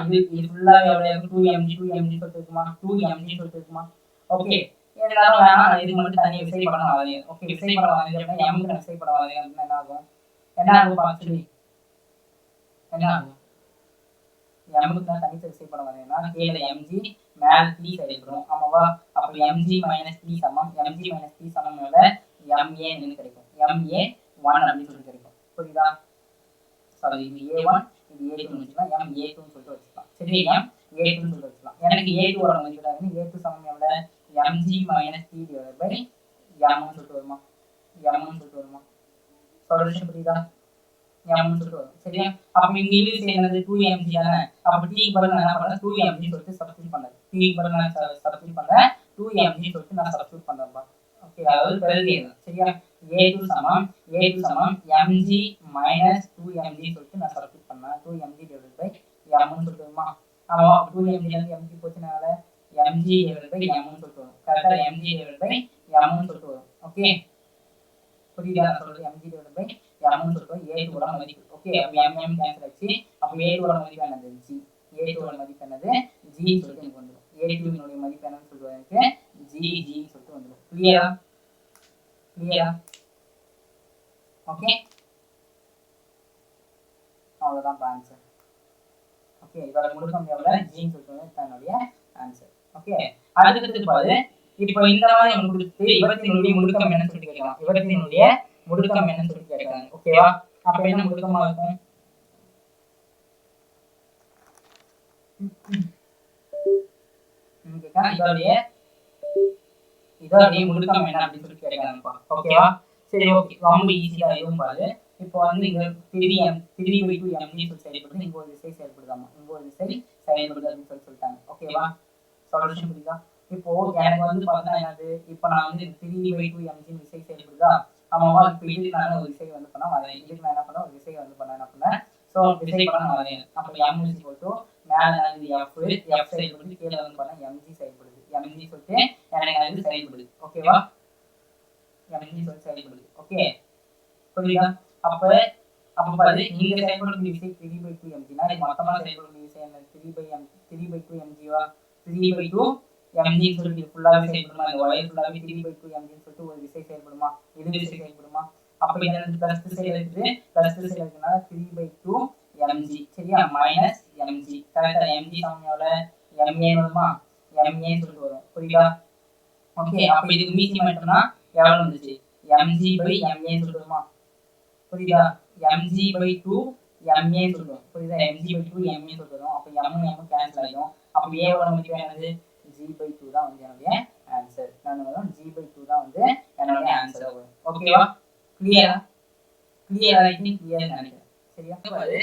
இது ஃபுல்லா எவ்வளவு இருக்கும்? 2mg சொல்லிட்டு இருக்குமா? 2mg சொல்லிட்டு இருக்குமா? ஓகே, எல்லாரும் வேணாம், இது மட்டும் தனியா விசை படம் வரையறேன். ஓகே, விசை படம் வரையறேன்னா m க்கு விசை படம் வரையறேன் அப்படின்னா என்ன ஆகும்? என்ன ஆகும் ஆக்சுவலி? என்ன ஆகும்? m க்கு தான் தனித்த விசை படம் வரையறேன்னா கீழ mg மேல t செயல்படும். ஆமாவா? அப்ப mg - t சமம் எவ்வளவு? ma ன்னு கிடைக்கும். ma1 அப்படி சொல்லி கிடைக்கும். புரியுதா? சாரி, இது a1, இது a2 ன்னு வச்சுக்கலாம். ma2 ன்னு சொல்லிட்டு வச்சுக்கலாம். சரி, ma2 ன்னு சொல்லிட்டு வச்சுக்கலாம். எனக்கு a2 ஓட மதிப்பு என்னன்னு, a2 சமம் எவ்வளவு? mg - t divided by m ன்னு சொல்லிட்டு வருமா? சொல்யூஷன் புரியுதா? m ன்னு சொல்லிட்டு வரும். சரியா? அப்ப இங்க இழுவி செய்யறது 2mg தானே. அப்ப t க்கு பதிலா நான் என்ன பண்றேன்? 2mg சொல்லிட்டு சப்ஸ்டிட்யூட் பண்றேன். t க்கு பதிலா நான் சப்ஸ்டிட்யூட் பண்றேன். 2mg சொல்லிட்டு நான் சப்ஸ்டிட்யூட் பண்றேன்ப்பா. ஓகே, அதாவது பெருகியது. சரியா? a2 சமம் mg - 2mg சொல்லிட்டு நான் சப்ஸ்டிட்யூட் பண்ணேன். 2mg divided by m ன்னு சொல்லிட்டு வருமா? ஆமா, 2mg ல இருந்து mg போச்சுனால mg divided by m ன்னு சொல்லிட்டு வரும். கரெக்ட்டா? mg divided by m ன்னு சொல்லிட்டு வரும். ஓகே, புரியுதா? நான் சொல்றது mg divided by m ன்னு சொல்லிட்டு a2 ஓட மதிப்பு. ஓகே, அப்ப m கேன்சல் ஆச்சு. அப்ப a2 ஓட மதிப்பு என்னது? g. a2 ஓட மதிப்பு என்னது? g சொல்லிட்டு எனக்கு வந்துரும். a2 னுடைய மதிப்பு என்னன்னு சொல்லிட்டு எனக்கு g சொல்லிட்டு வந்துரும். கிளியரா? ஓகே, அவ்வளவுதான் ஆன்சர். ஓகே, இதோட முடுக்கம் எவ்வளவு? g ன்னு சொல்லிட்டு தன்னுடைய ஆன்சர். ஓகே, அடுத்து பாரு, இப்போ இந்த மாதிரி நமக்கு கொடுத்து இவற்றினுடைய முடுக்கம் என்னன்னு சொல்லி கேட்கலாம். இவற்றினுடைய முடுக்கம் என்னன்னு சொல்லி கேட்கறாங்க. ஓகேவா? அப்ப என்ன முடுக்கமா இருக்கும்? இதோடைய முடுக்கம் என்ன அப்படின்னு சொல்லி கேட்கறாங்கப்பா. ஓகேவா? சரி, ஓகே, ரொம்ப ஈஸியா இருக்கும் பாரு. இப்போ வந்து இங்க 3/2mg சொல்லி செயல்படுது. இங்க ஒரு விசை செயல்படுதாமா, இங்க ஒரு விசை செயல்படுது அப்படின்னு சொல்லிட்டாங்க. ஓகேவா? சொல்யூஷன் புரியுதா? இப்போ எனக்கு வந்து பார்த்தா என்னது, இப்போ நான் வந்து 3/2mg விசை செயல்படுதா? ஆமாவா? இப்போ இதுக்கு நான் ஒரு விசை வந்து பண்ணா வரேன். இதுக்கு நான் என்ன பண்ணேன்? ஒரு விசை வந்து பண்ண என்ன பண்ணேன்? ஸோ விசை பண்ண நான் வரேன். அப்போ m மேல f செயல்படுது, கீழே வந்து பண்ணா mg செயல்படுது. mg சொல்லிட்டு எனக்கு அது செயல்படுது. ஓகேவா? mg சொல்லிட்டு செயல்படுது. ஓகே, புரியுதா? அப்ப பாரு, இங்க செயல்படக்கூடிய விசை 3/2mg னா இது மொத்தமா செயல்படக்கூடிய விசை என்ன? 3/2mg வா? 3/2mg சொல்லிட்டு ஃபுல்லாவே செயல்படுமா? இந்த ஒயர் ஃபுல்லாவே 3/2mg சொல்லிட்டு ஒரு விசை செயல்படுமா? இது விசை செயல்படுமா? அப்ப இது வந்து பிளஸ் திசையில இருக்குது, பிளஸ் திசையில இருக்குனால 3/2 mg சரியா, மைனஸ் mg. கரெக்டா? mg சமம் எவ்வளவு? ma வருமா? ma சொல்லிட்டு வரும். புரியுதா? ஓகே, அப்ப இதுக்கு மீதி மட்டும்னா எவ்வளவு வந்துச்சு? mg/ma சொல்லிட்டு வருமா? புரியுதா? mg/2 ma சொல்றோம். புரியுதா? mg/2 ma சொல்றோம். அப்ப m கேன்சல் ஆயிடும். அப்ப a ஓட மதிப்பு என்னது? g/2 தான் வந்து என்னுடைய ஆன்சர். நான் g/2 தான் வந்து என்னுடைய ஆன்சர் வரும். ஓகேவா? கிளியரா? கிளியரா? இன்னைக்கு கிளியர் நினைக்கிறேன். சரியா? பாரு,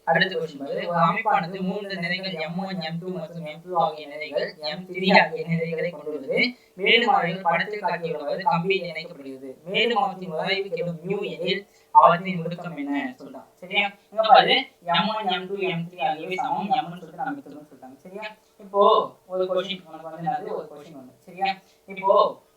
அடுத்த क्वेश्चन பாரு. ஒரு அமைப்பானது மூன்று நிறைகள் m1 m2 மற்றும் m2 ஆகிய நிறைகள் m3 ஆகிய நிறைகளை கொண்டுள்ளது. மேலும் அவைகள் படத்தில் காட்டியுள்ளவாறு கம்பியில் இணைக்கப்படுகிறது. மேலும் அவற்றின் உராய்வு கெடும் μ எனில் அவற்றின் முடுக்கம் என்ன சொல்றாங்க. சரியா? இங்க பாரு, m1 m2 m3 ஆகியவை சமம் m1 சொல்லிட்டு நம்ம எடுத்துக்கணும் சொல்றாங்க. சரியா? இப்போ ஒரு क्वेश्चन உனக்கு வந்து என்னது? ஒரு क्वेश्चन வந்து. சரியா? இப்போ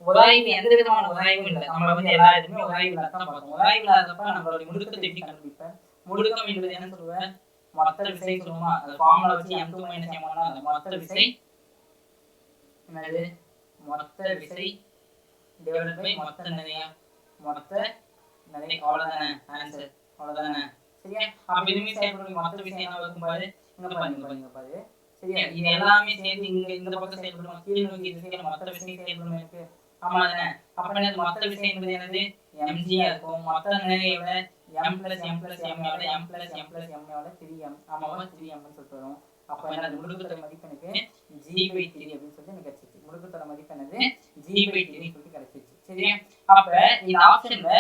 உராய்வு எந்த விதமான உராய்வும் இல்லை. நம்ம வந்து எல்லா இதுமே உராய்வு இல்லாத தான் பார்த்தோம். உராய்வு இல்லாதப்ப நம்மளோட முடுக்கத்தை எப்படி கண்டுபிடிப்பேன்? முடுக்கம் என்பது என்ன சொல்லுவேன்? மொத்த விசை சொல்லுமா? அந்த ஃபார்முலா வச்சு m2 - m1 தான் அந்த மொத்த விசை என்னது? மொத்த விசை டிவைடட் பை மொத்த நிறையா, மொத்த நிறை. அவ்வளவுதானே ஆன்சர்? அவ்வளவுதானே? சரியா? அப்ப இதுமே செயல்படும் மொத்த விசை என்ன இருக்கும் பாரு. இங்க பாரு. சரியா? இது எல்லாமே சேர்ந்து இந்த பக்கம் செயல்படும். கீழ் நோக்கி திசையில மொத்த விசை செயல்படும் எனக்கு. ஆமா தானே? அப்ப என்னது? மொத்த விசை என்பது என்னது? mg ஆ இருக்கும். மொத்த நிறையை விட m + m + m எவ்வளவு? m + m + m எவ்வளவு? 3m. ஆமாவா? 3m ன்னு சொல்லிட்டு வரும். அப்ப என்னது? முடுக்கத்தோட மதிப்பு எனக்கு g/3 அப்படின்னு சொல்லிட்டு எனக்கு கிடைச்சிச்சு. முடுக்கத்தோட மதிப்பு என்னது? g/3 சொல்லிட்டு கிடைச்சிச்சு. சரியா? அப்ப இந்த ஆப்ஷன்ல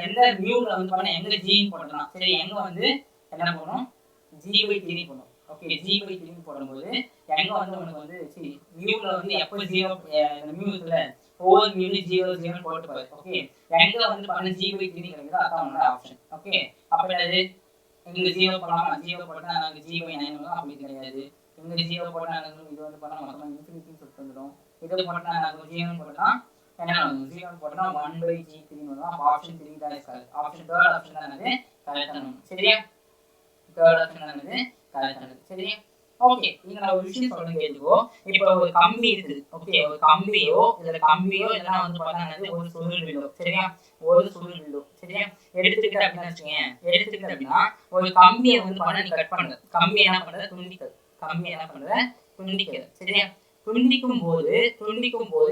எந்த மியூல வந்து பண்ண எங்க g போடலாம். சரி, எங்க வந்து என்ன பண்ணனும்? g/3 போடணும். ஓகே, g/3 போடும்போது எங்க வந்து உங்களுக்கு வந்து சரி மியூல வந்து எப்ப 0 இந்த மியூ இருக்குல ஒவ்வொரு மியூல 0 0 போட்டு பாரு. ஓகே, எங்க வந்து பண்ண g/3 கிடைக்குதோ அதான் உங்களோட ஆப்ஷன். ஓகே, அப்ப என்னது? இங்க 0 போடலாமா? 0 போட்டா நமக்கு g/9 வரும். அப்படி கிடையாது. இங்க 0 போட்டா நமக்கு இது வந்து பண்ணா மொத்தமா இன்ஃபினிட்டி சொல்லிட்டு வந்துரும். இத போட்டா நமக்கு 0 போட்டா என்ன வரும்? 0 போட்டா 1/g3 வரும். அப்ப ஆப்ஷன் 3 தான் கரெக்ட். ஆப்ஷன் தேர்ட் ஆப்ஷன் தான் என்னது? கரெக்டானது. சரியா? தேர்ட் ஆப்ஷன் தான் என்னது? கரெக்டானது. சரியா? ஓகே, இங்க நான் ஒரு விஷயம் சொல்றேன் கேளுங்கோ. இப்போ ஒரு கம்பி இருக்குது. ஓகே, ஒரு கம்பியோ இல்லனா வந்து பார்த்தா ஒரு சுருள் வில்லோ. சரியா? ஒரு சுருள் வில்லோ. சரியா? எடுத்துக்கிட்ட அப்படினா வச்சுங்க. எடுத்துக்கிட்ட அப்படினா ஒரு கம்பியை வந்து பண்ண நீ கட் பண்ணு. கம்பி என்ன பண்ற? துண்டிக்கிற. சரியா? துண்டிக்கும் போது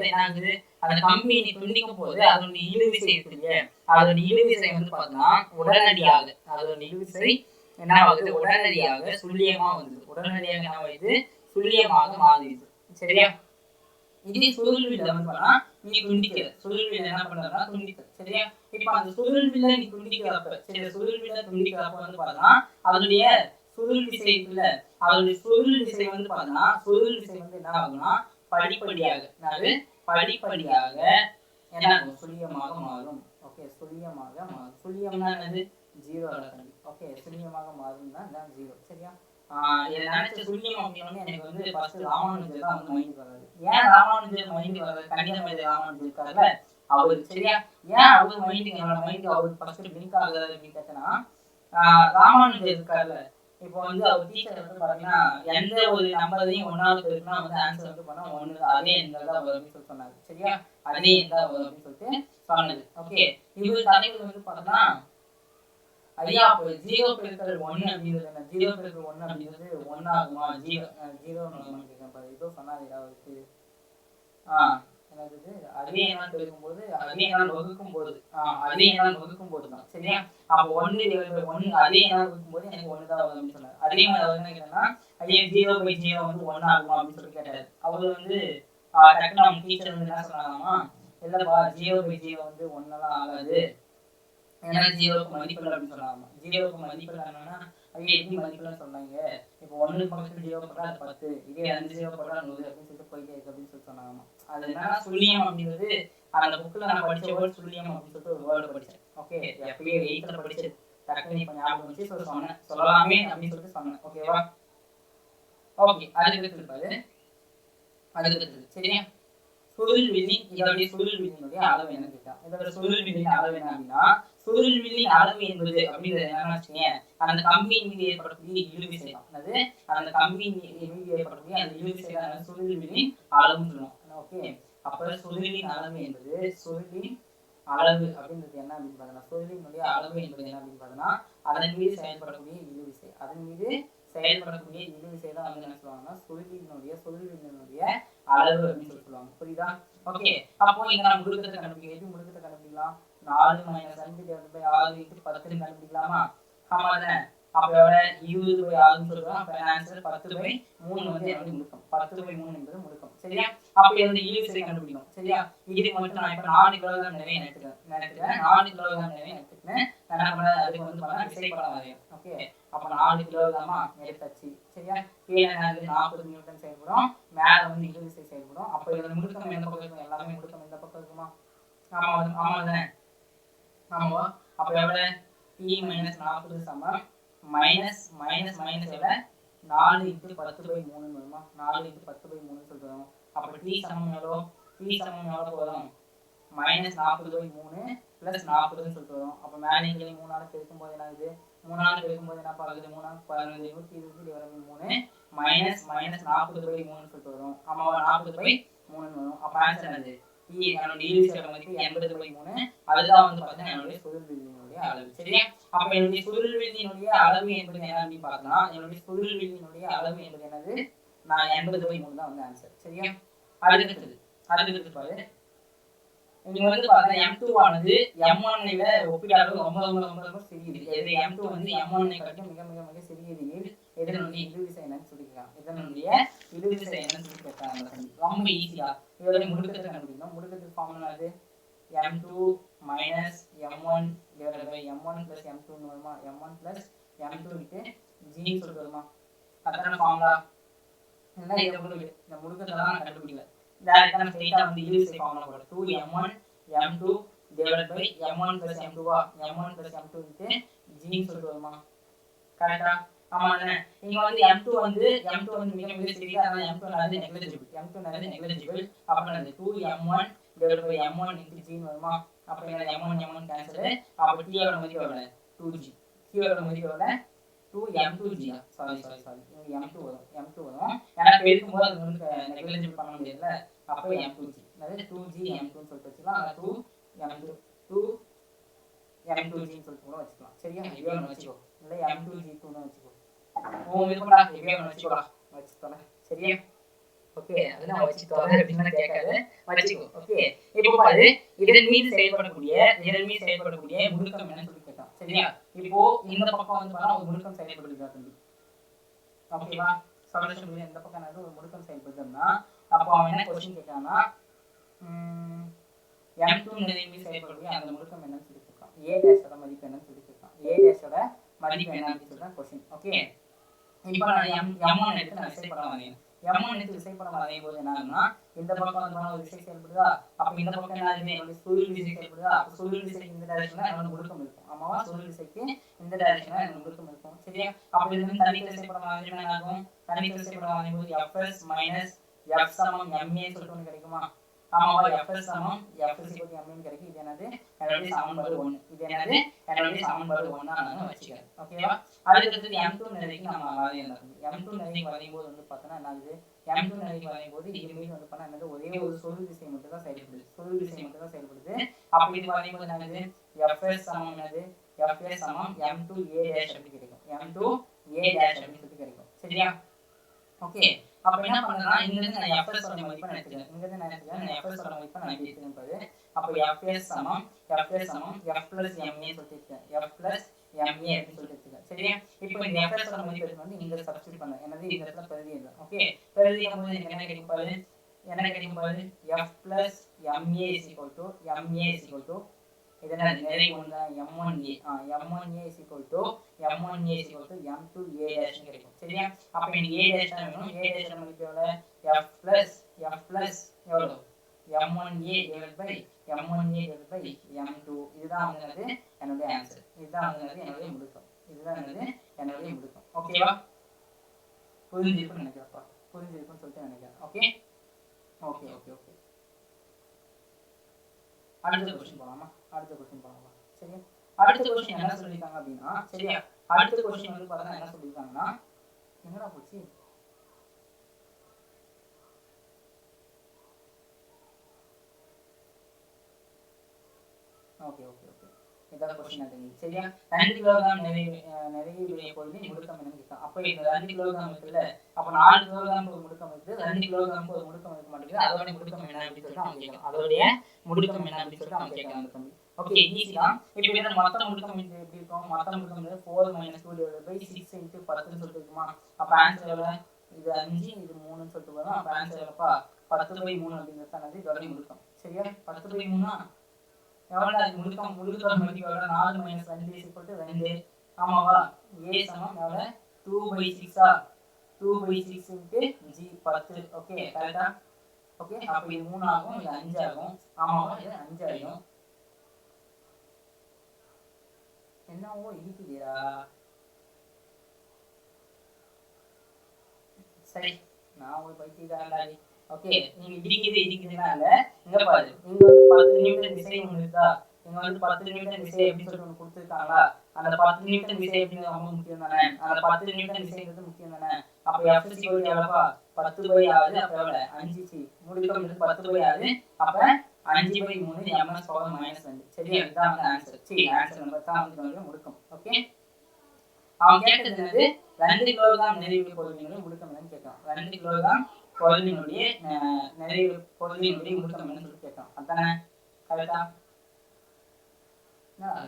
என்ன ஆகுது? அந்த கம்பியை நீ துண்டிக்கும் போது அதோட இழுவிசை இருக்குல்ல, அதோட இழுவிசை வந்து பார்த்தா உடனடியாக அதோட இழுவிசை என்ன ஆகுது? உடனடியாக சுழியமா வந்து உடனடியாக என்ன ஆகுது? சுழியமாக மாறுது. சரியா? இதே சுருள்வில்ல வந்து பண்ணா நீ துண்டிக்கிற. சுருள்வில்ல என்ன பண்றதுன்னா துண்டிக்கிற. சரியா? இப்ப அந்த சுருள்வில்ல நீ துண்டிக்கிறப்ப, சரி சுருள்வில்ல துண்டிக்கிறப்ப வந்து பார்த்தா அதனுடைய சுருள் விசை இருக்குல்ல, அதனுடைய சுருள் விசை வந்து பார்த்தா சுருள் விசை வந்து என்ன ஆகும்னா படிப்படியாக என்ன ஆகும்? சுழியமாக மாறும். ஓகே, சுழியமாக மாறும். சுழியம்னா என்னது? 0 அடக்கம். ஓகே, சுழியமாக மாறும்னா தான் 0. சரியா? இதை நினைச்ச சுழியம் அப்படின்னு எனக்கு வந்து ஃபர்ஸ்ட் ராமானுஜர் தான் வந்து மைண்ட் வராது. ஏன் ராமானுஜர் மைண்ட் வராது? கணித மேதை ராமானுஜர் இருக்காருல்ல அவரு. சரியா? ஏன் அவர் மைண்ட் என்னோட மைண்ட் அவருக்கு ஃபர்ஸ்ட் பிளிங்க் ஆகுது அப்படின்னு கேட்டனா, ராமானுஜர் இருக்காருல்ல, இப்போ வந்து அவர் டீச்சர் வந்து பாத்தீங்கன்னா எந்த ஒரு நம்பரையும் ஒன்னாவது பெருக்குனா வந்து ஆன்சர் வந்து பண்ணா 1 அதே எண்கள் தான் வரும் அப்படின்னு சொன்னாரு. சரியா? அதே எண் தான் வரும் அப்படின்னு சொல்லிட்டு சொன்னது. ஓகே, இவர் தலைவர் வந்து பார்த்தா ஐயா 0 பெருக்கல் 1 அப்படிங்கிறது என்ன? 0 பெருக்கல் 1 அப்படிங்கிறது 1 ஆகுமா? 0 கேட்க பாரு. இதோ சொன்னாரு அவருக்கு. என்னது? அதே எண்ணால் பெருக்கும்போது அதே எண்ணால் வகுக்கும் போது தான். சரியா? அப்ப 1/1 அதே எண்ணால் வகுக்கும்போது எனக்கு 1 தான் வரும் அப்படின்னு சொன்னாரு. அதே மாதிரி அவர் என்ன கேட்டா ஐயா 0/0 வந்து 1 ஆகுமா அப்படின்னு சொல்லி கேட்டாரு. அவரு வந்து டக்குனு அவங்க டீச்சர் வந்து என்ன சொன்னாங்கம்மா, இல்லப்பா 0/0 வந்து 1 எல்லாம் ஆகாது, ஏன்னா 0க்கு மதிப்பு இல்லை அப்படின்னு சொன்னாங்க. 0க்கு மதிப்பு இல்லைன்னா ஐயா எப்படி மதிப்புலன்னு சொன்னாங்க. இப்போ 1 பக்கத்துல 0 போட்டா அது 10, இதே 5 0 போட்டா 100 அப்படின்னு சொல்லிட்டு போயிட்டே இருக்கு அப்படின்னு சொல்லி சொன்னாங்க. அது என்னன்னா சுழியம் அப்படிங்கிறது அந்த புக்ல நான் படிச்ச வேர்டு சுழியம் அப்படின்னு சொல்லிட்டு ஒரு வேர்டு படிச்சேன். ஓகே, எப்பயே 8th படிச்சது டக்குனு இப்ப ஞாபகம் வச்சு சொன்னேன், சொல்லலாமே அப்படின்னு சொல்லிட்டு சொன்னேன். ஓகேவா? ஓகே, அதுக்கு இருப்பாரு. சரியா? சுருள் வில்லின் இதோடைய சுருள் வில்லினுடைய அளவு என்ன கேட்டா, இதோட சுருள் வில்லின் அளவு என்ன அப்படின்னா, சுருள் வில்லின் அளவு என்பது அப்படிங்கிறது என்னன்னு வச்சுக்கோங்க, அந்த கம்பியின் மீது ஏற்படக்கூடிய இழுவிசை தான். அதாவது அந்த கம்பியின் மீது ஏற்படக்கூடிய அந்த இழுவிசை தான் சுருள் வில்லின் அளவுன்னு சொல்லுவோம். ஓகே, அப்ப சுருளின் அளவு என்பது சுருளின் அளவு அப்படின்றது என்ன அப்படின்னு பார்த்தோம்னா, சுருளினுடைய அளவு என்பது என்ன அப்படின்னு பார்த்தோம்னா, அதன் மீது செயல்படக்கூடிய இழுவிசை. அதன் மீது செயல்படக்கூடிய இழுவிசை தான் வந்து என்ன சொல்லுவாங்கன்னா சுருளினுடைய அளவு அப்படின்னு சொல்லுவாங்க. புரியுதா? ஓகே. அப்போ இங்க நம்ம முடுக்கத்தை கண்டுபிடிக்கலாம். முடுக்கத்தை கண்டுபிடிக்கலாம் 4 - 5 / 6 × 10 கண்டுபிடிக்கலாமா? ஆமா தானே? அப்ப எவ்வளவு 20/6 சொல்றோம். அப்ப ஆன்சர் 10/3 வந்து என்னோட முடுக்கம். 10/3 என்பது முடுக்கம். சரியா? அப்ப இந்த இழுவிசை கண்டுபிடிக்கணும். சரியா? இதுக்கு மட்டும் நான் இப்ப 4 கிலோகிராம் நிறைய எடுத்துக்கிறேன். 4 கிலோகிராம் நிறைய எடுத்துக்கிறேன். நான் என்ன பண்றேன், அதுக்கு வந்து பண்ணா விசைப்படம் வரையும். ஓகே. அப்ப 4 கிலோகிராமா எடுத்தாச்சு. சரியா? கீழே வந்து 40 நியூட்டன் செயல்படும், மேல வந்து இழுவிசை செயல்படும். அப்ப இதோட முடுக்கம் எந்த பக்கம் இருக்கும்? எல்லாமே முடுக்கம் இந்த பக்கம் இருக்குமா? ஆமா தானே? ஆமா. அப்ப எவ்வளவு T - 40 சமம் மைனஸ் எவ்வளவு 4 × 10/3 வருமா? 4 × 10/3 சொல்றோம். அப்ப T சமம் எவ்வளவு போதும்? -40/3 + 40 சொல்றோம். அப்ப மேலே கீழே 3 ஆல பெருக்கும்போது என்ன ஆகுது? 3 ஆல பெருக்கும்போது என்ன ஆகுது? 3 ஆல் 15 120/3 -40/3 சொல்லிட்டு வரும். ஆமாவா? 40/3 வரும். அப்ப ஆன்சர் என்னது? என்னோட இழுவிசையோட மதிப்பு 80/3. அதுதான் வந்து பார்த்தீங்கன்னா என்னுடைய சுருள்வில்லினுடைய அளவு. சரியா? அப்ப என்னுடைய சுருள்வில்லினுடைய அளவு என்பது என்ன அப்படின்னு பார்த்தோம்னா, என்னுடைய சுருள்வில்லினுடைய அளவு என்பது என்னது? நான் 80/3 தான் வந்து ஆன்சர். சரியா? அதுக்கு பாரு, இங்க வந்து பார்த்தா M2 ஆனது M1 விட ஒப்பீட்டளவு ரொம்ப சிறியது. இது M2 வந்து M1 ஐ காட்டிலும் மிக சிறியது. இதனுடைய இழுவிசை என்னன்னு சொல்லிக்கலாம். ரொம்ப ஈஸியா இதோட முடுக்கத்தை கண்டுபிடிக்கணும். முடுக்கத்துக்கு ஃபார்முலா அது M2 - M1 / M1 + M2 வருமா? M1 + M2 × G சொல்லிட்டு வருமா? அதான ஃபார்முலா. என்ன இத இந்த முடுக்கத்தெல்லாம் நான் கண்டுபிடிக்கல. டைரக்டா நம்ம ஸ்ட்ரைட்டா வந்து இழுவிசை ஃபார்முலா போடு. 2M1 M2 / M1 + M2 M1 + M2 × G சொல்லிட்டு வருமா? கரெக்ட்டா? ஆமா தானே? இங்க வந்து M2 வந்து மிக சிறியது. அதனால M2 என்னது நெக்லிஜிபிள். அப்ப என்னது 2M1 / M1 × G வருமா? அப்ப என்ன M1 கேன்சல். அப்ப T யோட மதிப்பு எவ்வளவு? 2G. Q யோட மதிப்பு எவ்வளவு? 2M2G. சாரி இங்க M2 வரும். ஏன்னா பெருக்கும்போது அது வந்து நெக்லிஜிபிள் பண்ண முடியல. அப்ப M2G. அதாவது 2G M2 ன்னு சொல்லிட்டு வச்சுக்கலாம். 2M2G ன்னு சொல்லிட்டு கூட வச்சுக்கலாம். சரியா? இப்படியே ஒன்று வச்சுக்கோ. இல்லை M2G2 ன்னு வச்சுக்கோ. விருப்பம்டா, இப்படியே ஒன்று வச்சுக்கோடா. சரியா? ஓகே. அதெல்லாம் வச்சுக்கோ அப்படின்னு கேட்காது, வச்சுக்கோ. ஓகே. இப்போ பாரு, இதன் மீது செயல்படக்கூடிய முடுக்கம் என்னன்னு சொல்லி கேட்டான். சரியா? இப்போ இந்த பக்கம் வந்து பார்த்தா ஒரு முடுக்கம் செயல்படுது தம்பி. ஓகேவா? சொல்யூஷன் புரிய இந்த பக்கம் என்னது ஒரு முடுக்கம் செயல்படுதுன்னா, அப்போ அவன் என்ன क्वेश्चन கேட்கானா, M2 நிலையின் மீது செயல்படக்கூடிய அந்த முடுக்கம் என்னன்னு சொல்லி கேட்கான். A' ஓட மதிப்பு என்னன்னு சொல்லி கேட்கான். A' ஓட மதிப்பு என்ன அப்படின்னு சொல்லிட்டு क्वेश्चन. ஓகே. இப்போ நான் M1 எடுத்து நான் விசைப்படம் வரையேன். M1 எடுத்து விசைப்படம் வரையும் போது என்ன ஆகுதுன்னா, இந்த பக்கம் வந்து ஒரு விசை செயல்படுதா? அப்ப இந்த பக்கம் என்ன ஆகுது? என்னோட சுருள் விசை செயல்படுதா? அப்ப சுருள் விசைக்கு இந்த டைரக்ஷன்ல என்னோட முடுக்கம் இருக்கும். ஆமாவா? சுருள் விசைக்கு இந்த டைரக்ஷன்ல என்னோட முடுக்கம் இருக்கும். சரியா? அப்ப இது வந்து தனித்த விசைப்படம் வரைஞ்சா என்ன ஆகும்? தனித்த விசைப்படம் வரையும் போது Fs - F = ma சொல்லிட்டு ஒன்று கிடைக்குமா? ஆமாவா? Fs = F = m கிடைக்கும். இது என்னது? என்னுடைய சமன்பாடு 1. இது என்னது? என்னுடைய சமன்பாடு 1 நான் வச்சுக்கிறேன். ஓகேவா? அதுக்கு M2 நிலைக்கு நம்ம வரையணும். M2 நிலைக்கு வரையும் போது வந்து பார்த்தோன்னா என்ன ஆகுது? M2 நிலைக்கு வரையும் போது இது மீது வந்து பார்த்தா என்னது? ஒரே ஒரு சுருள் விசை மட்டும் தான் செயல்படுது. அப்படி இது வரையும் போது என்ன ஆகுது? Fs சமம் என்னது? Fs சமம் M2A' அப்படி கிடைக்கும். M2A' அப்படின்னு சொல்லி கிடைக்கும். சரியா? ஓகே. அப்ப என்ன பண்றேன்னா, இங்க இருந்து நான் Fs ஓட மதிப்பை எடுத்துக்கிறேன். Fs ஓட மதிப்பை நான் எடுத்துக்கிறேன் பாரு. அப்ப Fs சமம் F + ma சொல்லிட்டு F + ma அப்படின்னு சொல்லிட்டு. சரியா? இப்போ இந்த Fs ஓட மதிப்பு எடுத்து வந்து இங்க சப்ஸ்டிட்யூட் பண்ணேன். என்னது? இந்த இடத்துல பிரதியிடுறேன். ஓகே. பிரதியிடும் போது எனக்கு என்ன கிடைக்கும் பாரு? F + ma இதெல்லாம் நிறை ஒண்ணா M1A. M1A = M2A' கிடைக்கும். சரியா? அப்ப எனக்கு A' தான் வேணும். A' ஓட மதிப்பு எவ்வளவு? F + எவ்வளவு? M1A / M2. இதுதான் வந்து என்னுடைய ஆன்சர். இதுதான் வந்து என்னுடைய முடுக்கம். ஓகேவா? புரிஞ்சிருக்கும்னு நினைக்கிறேன்ப்பா. புரிஞ்சிருக்கும்னு சொல்லிட்டு நினைக்கிறேன். ஓகே. அடுத்த क्वेश्चन போலாமா? சரியா? அடுத்த क्वेश्चन என்ன சொல்லிருக்காங்க அப்படினா, சரியா? அடுத்த क्वेश्चन வந்து பார்த்தா என்ன சொல்லிருக்காங்கன்னா, என்னடா போச்சு? இதான் கொஸ்டின் அது. சரியா? 2 கிலோகிராம் நிறையுடைய பொருளின் முடுக்கம் என்னன்னு கேட்கும். அப்போ இந்த 2 கிலோகிராம் இருக்குல்ல, அப்போ 4 கிலோகிராம் ஒரு முடுக்கம் இருக்குது, 2 கிலோகிராம் ஒரு முடுக்கம் இருக்க மாட்டேங்குது. அதோட முடுக்கம் என்ன அப்படின்னு சொல்லிட்டு அவன் கேட்கலாம். அதோடைய முடுக்கம் என்ன அப்படின்னு சொல்லிட்டு அவன் கேட்கலாம் அந்த தம்பி. ஓகே, ஈஸி தான். இப்போ இந்த மொத்த முடுக்கம் எப்படி இருக்கும்? மொத்த முடுக்கம் 4 - 2/6 × 10ன்னு சொல்லிட்டு இருக்குமா? அப்போ ஆன்சர் எவ்வளோ? இது 5, இது 3ன்னு சொல்லிட்டு வரும். அப்போ ஆன்சர் எவ்வளோப்பா? 10/3 அப்படிங்கிறது தான் இதோட முடுக்கம். சரியா? 10/3 எவ்வளோ? அது முடுக்கம் முழுக்க மதிப்பு எவ்வளோ? 4 - 2 = 2. ஆமாவா? ஏ சமம் எவ்வளோ? 2/6 2/6 × G 10. ஓகே, கரெக்டா? ஓகே, அப்போ இது 3 ஆகும், இது 5 ஆகும். ஆமாவா? இது 5 ஆகும். என்னவோ இருக்குதுடா. சரி, நான் ஒரு பைத்தியக்காரன்டா. ஓகே, நீங்க இடிக்குதுன்னா இல்ல, இங்க பாரு, இங்க வந்து 10 நியூட்டன் விசை ஒன்று இருக்கா? இங்க வந்து 10 நியூட்டன் விசை அப்படின்னு சொல்லிட்டு ஒன்று கொடுத்துருக்காங்களா? அந்த 10 நியூட்டன் விசை அப்படிங்கிறது ரொம்ப முக்கியம் தானே? அந்த 10 நியூட்டன் விசைங்கிறது முக்கியம் தானே? அப்போ F = எவ்வளோப்பா? 10/6. அப்போ எவ்வளோ? 5 முடுக்கம் 10/6. அப்போ 5/3 ms²-2. சரியா? இதுதான் வந்து ஆன்சர். சரி, ஆன்சர் நம்பர் தான் வந்து முடுக்கம். ஓகே, அவன் கேட்டது என்னது? 2 கிலோகிராம் நிறைவு பொருளினுடைய முடுக்கம் என்னன்னு கேட்கான். 2 கிலோகிராம் பொருளினுடைய நிறைவு பொருளினுடைய முடுக்கம் என்னன்னு சொல்லி கேட்கான். அதானே? கரெக்டா?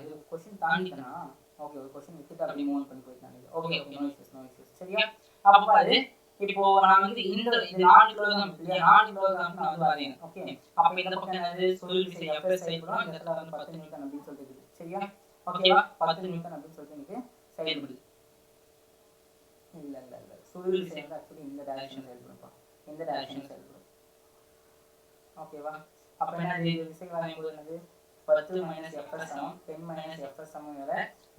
இது கொஸ்டின் தாண்டிட்டனா? ஓகே, ஒரு கொஸ்டின் விட்டுட்டு அப்படியே மூவ் பண்ணி போயிட்டாங்க. Okay, no issues. சரியா? அப்போ அது இப்போ நான் வந்து இந்த இது 4 கிலோகிராம் இல்லையா? 4 கிலோகிராம் நான் வந்து வரையேன். ஓகே, அப்போ இந்த பக்கம் என்னது? சுருள் விசை Fs செயல்படும். இந்த இடத்துல வந்து 10 நியூட்டன் அப்படின்னு சொல்லிட்டு இருக்குது. சரியா? ஓகேவா? 10 நியூட்டன் அப்படின்னு சொல்லிட்டு எனக்கு செயல்படுது. இல்ல சுருள் விசை வந்து ஆக்சுவலி இந்த டைரக்ஷன் செயல்படும்ப்பா. இந்த டைரக்ஷன் செயல்படும். ஓகேவா? அப்போ என்னது? விசை வரையும் போது என்னது? 10 - Fs சமம் 10 - Fs சமம் வேற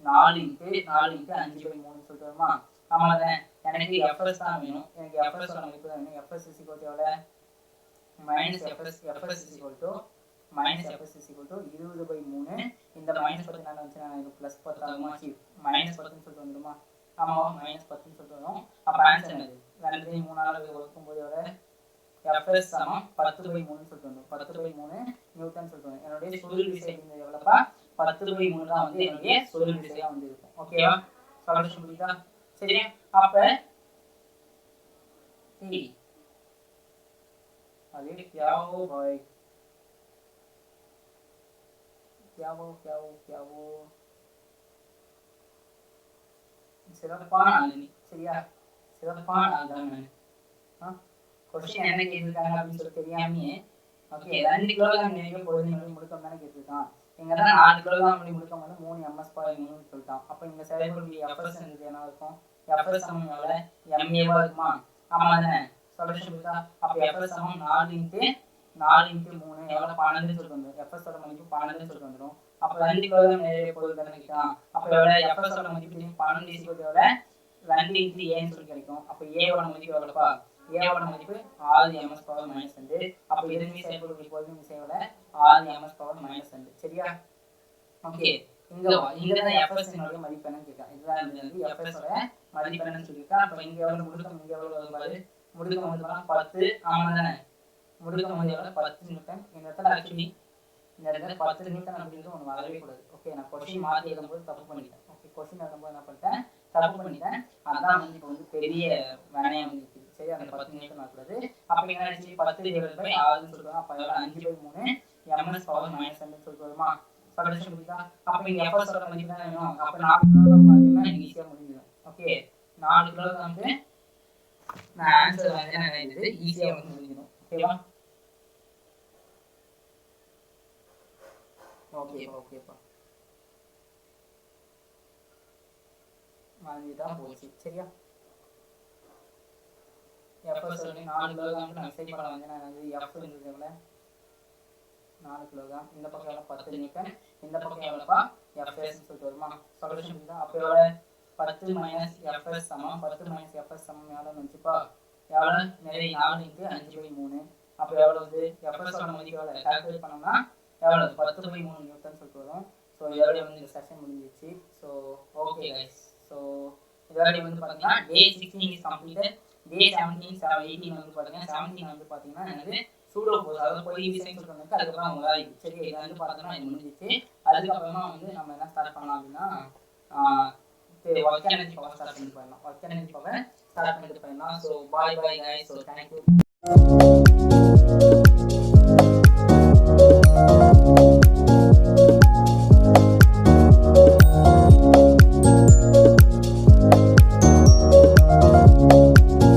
4 × 4 × 5/3 சொல்லிட்டு வருமா? ஆமாம் தானே? எனக்கு Fs தான் வேணும். எனக்கு Fs ஓட மதிப்பு தான் வேணும். Fs = எவ்வளோ? -Fs = 20/3. இந்த -10 நான் வந்துச்சுன்னா எனக்கு +10 ஆகுமா? -10ன்னு சொல்லிட்டு வந்துடுமா? ஆமாவா? -10ன்னு சொல்லிட்டு வரும். அப்போ ஆன்சர் என்னது? 2 3 வகுக்கும்போது எவ்வளோ? Fs சமம் 10/3ன்னு சொல்லிட்டு வரும். 10/3 நியூட்டன் சொல்லிட்டு வரும். என்னுடைய சுருள் விசை அப்படிங்கிறது எவ்வளோப்பா? 10/3 தான் வந்து என்னுடைய சுருள் விசையாக வந்து இருக்கும். ஓகேவா? சொல்யூஷன் புரியுதா? சரியா? அப்போ अरे क्या हो भाई, क्या वो சிறப்பான ஆளுநி. சரியா? சிறப்பான ஆளுதான். கொஸ்டின் என்ன கேட்டிருக்காங்க அப்படின்னு சொல்லி தெரியாமையே ஓகே 2 கிலோகிராம் நிறைய பொருளினுடைய முடுக்கம் தானே கேட்டிருக்கான். இங்கே தான் 4 கிலோகிராம் முடுக்கம் வந்து 3 ms/3 சொல்லிட்டான். அப்போ இங்கே செயல்படக்கூடிய Fs என்ன இருக்கும்? Fs சமம் எவ்வளோ? ma இருக்குமா? ஆமாம் தானே? சொல்யூஷன் இருக்கா? அப்போ Fs சமம் 4 × 3 எவ்வளோ? 12ன்னு சொல்லிட்டு வந்துடும். Fs ஓட மதிப்பு 12ன்னு சொல்லிட்டு வந்துடும். அப்போ 2 கிலோகிராம் நிறைய பொருள் தானே கேட்கலாம். அப்போ எவ்வளோ? Fs ஓட மதிப்பு 12 = எவ்வளோ? 2 × aன்னு சொல்லி கிடைக்கும். அப்போ a ஓட மதிப்பு எவ்வளோப்பா? a ஓட மதிப்பு 6 ms²-2. அப்போ எதுவுமே செயல்படக்கூடிய பொருள் விசை எவ்வளோ? 6 ms²-2. சரியா? ஓகே, இங்கே தான் Fs மதிப்பு என்னன்னு கேட்கலாம். இதுதான் வந்து Fs ஓட மதிப்பு என்னன்னு சொல்லியிருக்கேன். அப்போ இங்கே எவ்வளோ முடுக்கம்? இங்கே எவ்வளோ வரும்பாரு? முடுக்கம் வந்து 10. ஆமாம் தானே? முடுக்கம் வந்து எவ்வளோ? 10 நியூட்டன். இந்த இடத்துல ஆக்சுவலி இந்த இடத்துல 10 நியூட்டன் அப்படிங்கிறது ஒன்று வரவே கூடாது. ஓகே, நான் கொஸ்டின் மாற்றி எழுதும்போது தப்பு பண்ணிட்டேன். ஓகே, கொஸ்டின் எழுதும்போது என்ன பண்ணிட்டேன்? தப்பு பண்ணிட்டேன். அதான் வந்து இப்போ வந்து பெரிய வேலையாக வந்து இருக்குது. சரி, அந்த 10 நியூட்டன் வரக்கூடாது. அப்போ என்ன ஆச்சு? 10/6ன்னு சொல்லுவாங்க. அப்போ எவ்வளோ? 5/3 ms²-2 சொல்லிட்டு வருமா? சொல்யூஷன் புரியுதா? அப்போ இங்கே Fs ஓட மதிப்பு தான் வேணும். அப்போ 4 கிலோகிராம் பார்த்தீங்கன்னா ஈஸியாக முடிஞ்சிடும். ஓகே, 4 கிலோகிராமுக்கு நான் ஆன்சர் வந்து என்ன இது ஈஸியாக வந்து முடிஞ்சிடும். ஓகேவா? ஓகேப்பா வாங்கிட்டா போச்சு. சரியா? Fs 4 கிலோகிராமுக்கு நான் விசை படம் வந்து நான் வந்து F இருந்தது எவ்வளோ? 4 கிலோகிராம். இந்த பக்கம் எவ்வளோ? 10 நியூட்டன். இந்த பக்கம் எவ்வளோப்பா? Fs சொல்லிட்டு வருமா? சொல்யூஷன் தான். அப்போ எவ்வளோ? 10 - Fs சமம் 10 - Fs சமம் எவ்வளோன்னு வச்சுப்பா? எவ்வளோ? நிறைய 4 × 5/3. அப்போ எவ்வளோ வந்து Fs ஓட மதிப்பு எவ்வளோ? கால்குலேட் பண்ணோம்னா எவ்வளோ? 10/3 நியூட்டன் சொல்லிட்டு வரும். ஸோ இதோட வந்து இந்த செஷன் முடிஞ்சிச்சு. ஸோ ஓகே கைஸ், ஸோ இதோட வந்து பார்த்தீங்கன்னா day 16 இஸ் கம்ப்ளீட்டட். day 17 18 வந்து பார்த்தீங்கன்னா 17 வந்து பார்த்தீங்கன்னா எனக்கு சூடோ போஸ் அதாவது பொய் விஷயம் சொல்றாங்க. அதுக்கப்புறம் உங்களால் சரி இதை வந்து பார்த்தோம்னா இது முடிஞ்சிச்சு. அதுக்கப்புறமா வந்து நம்ம என்ன ஸ்டார்ட் பண்ணலாம் அப்படின்னா ஒர்க் எனர்ஜி பவர் ஸ்டார்ட் பண்ணிட்டு போயிடலாம். ஒர்க் எனர்ஜி பவர் ஸ்டார்ட் பண்ணிட்டு போயிடலாம். So bye guys. So thank you.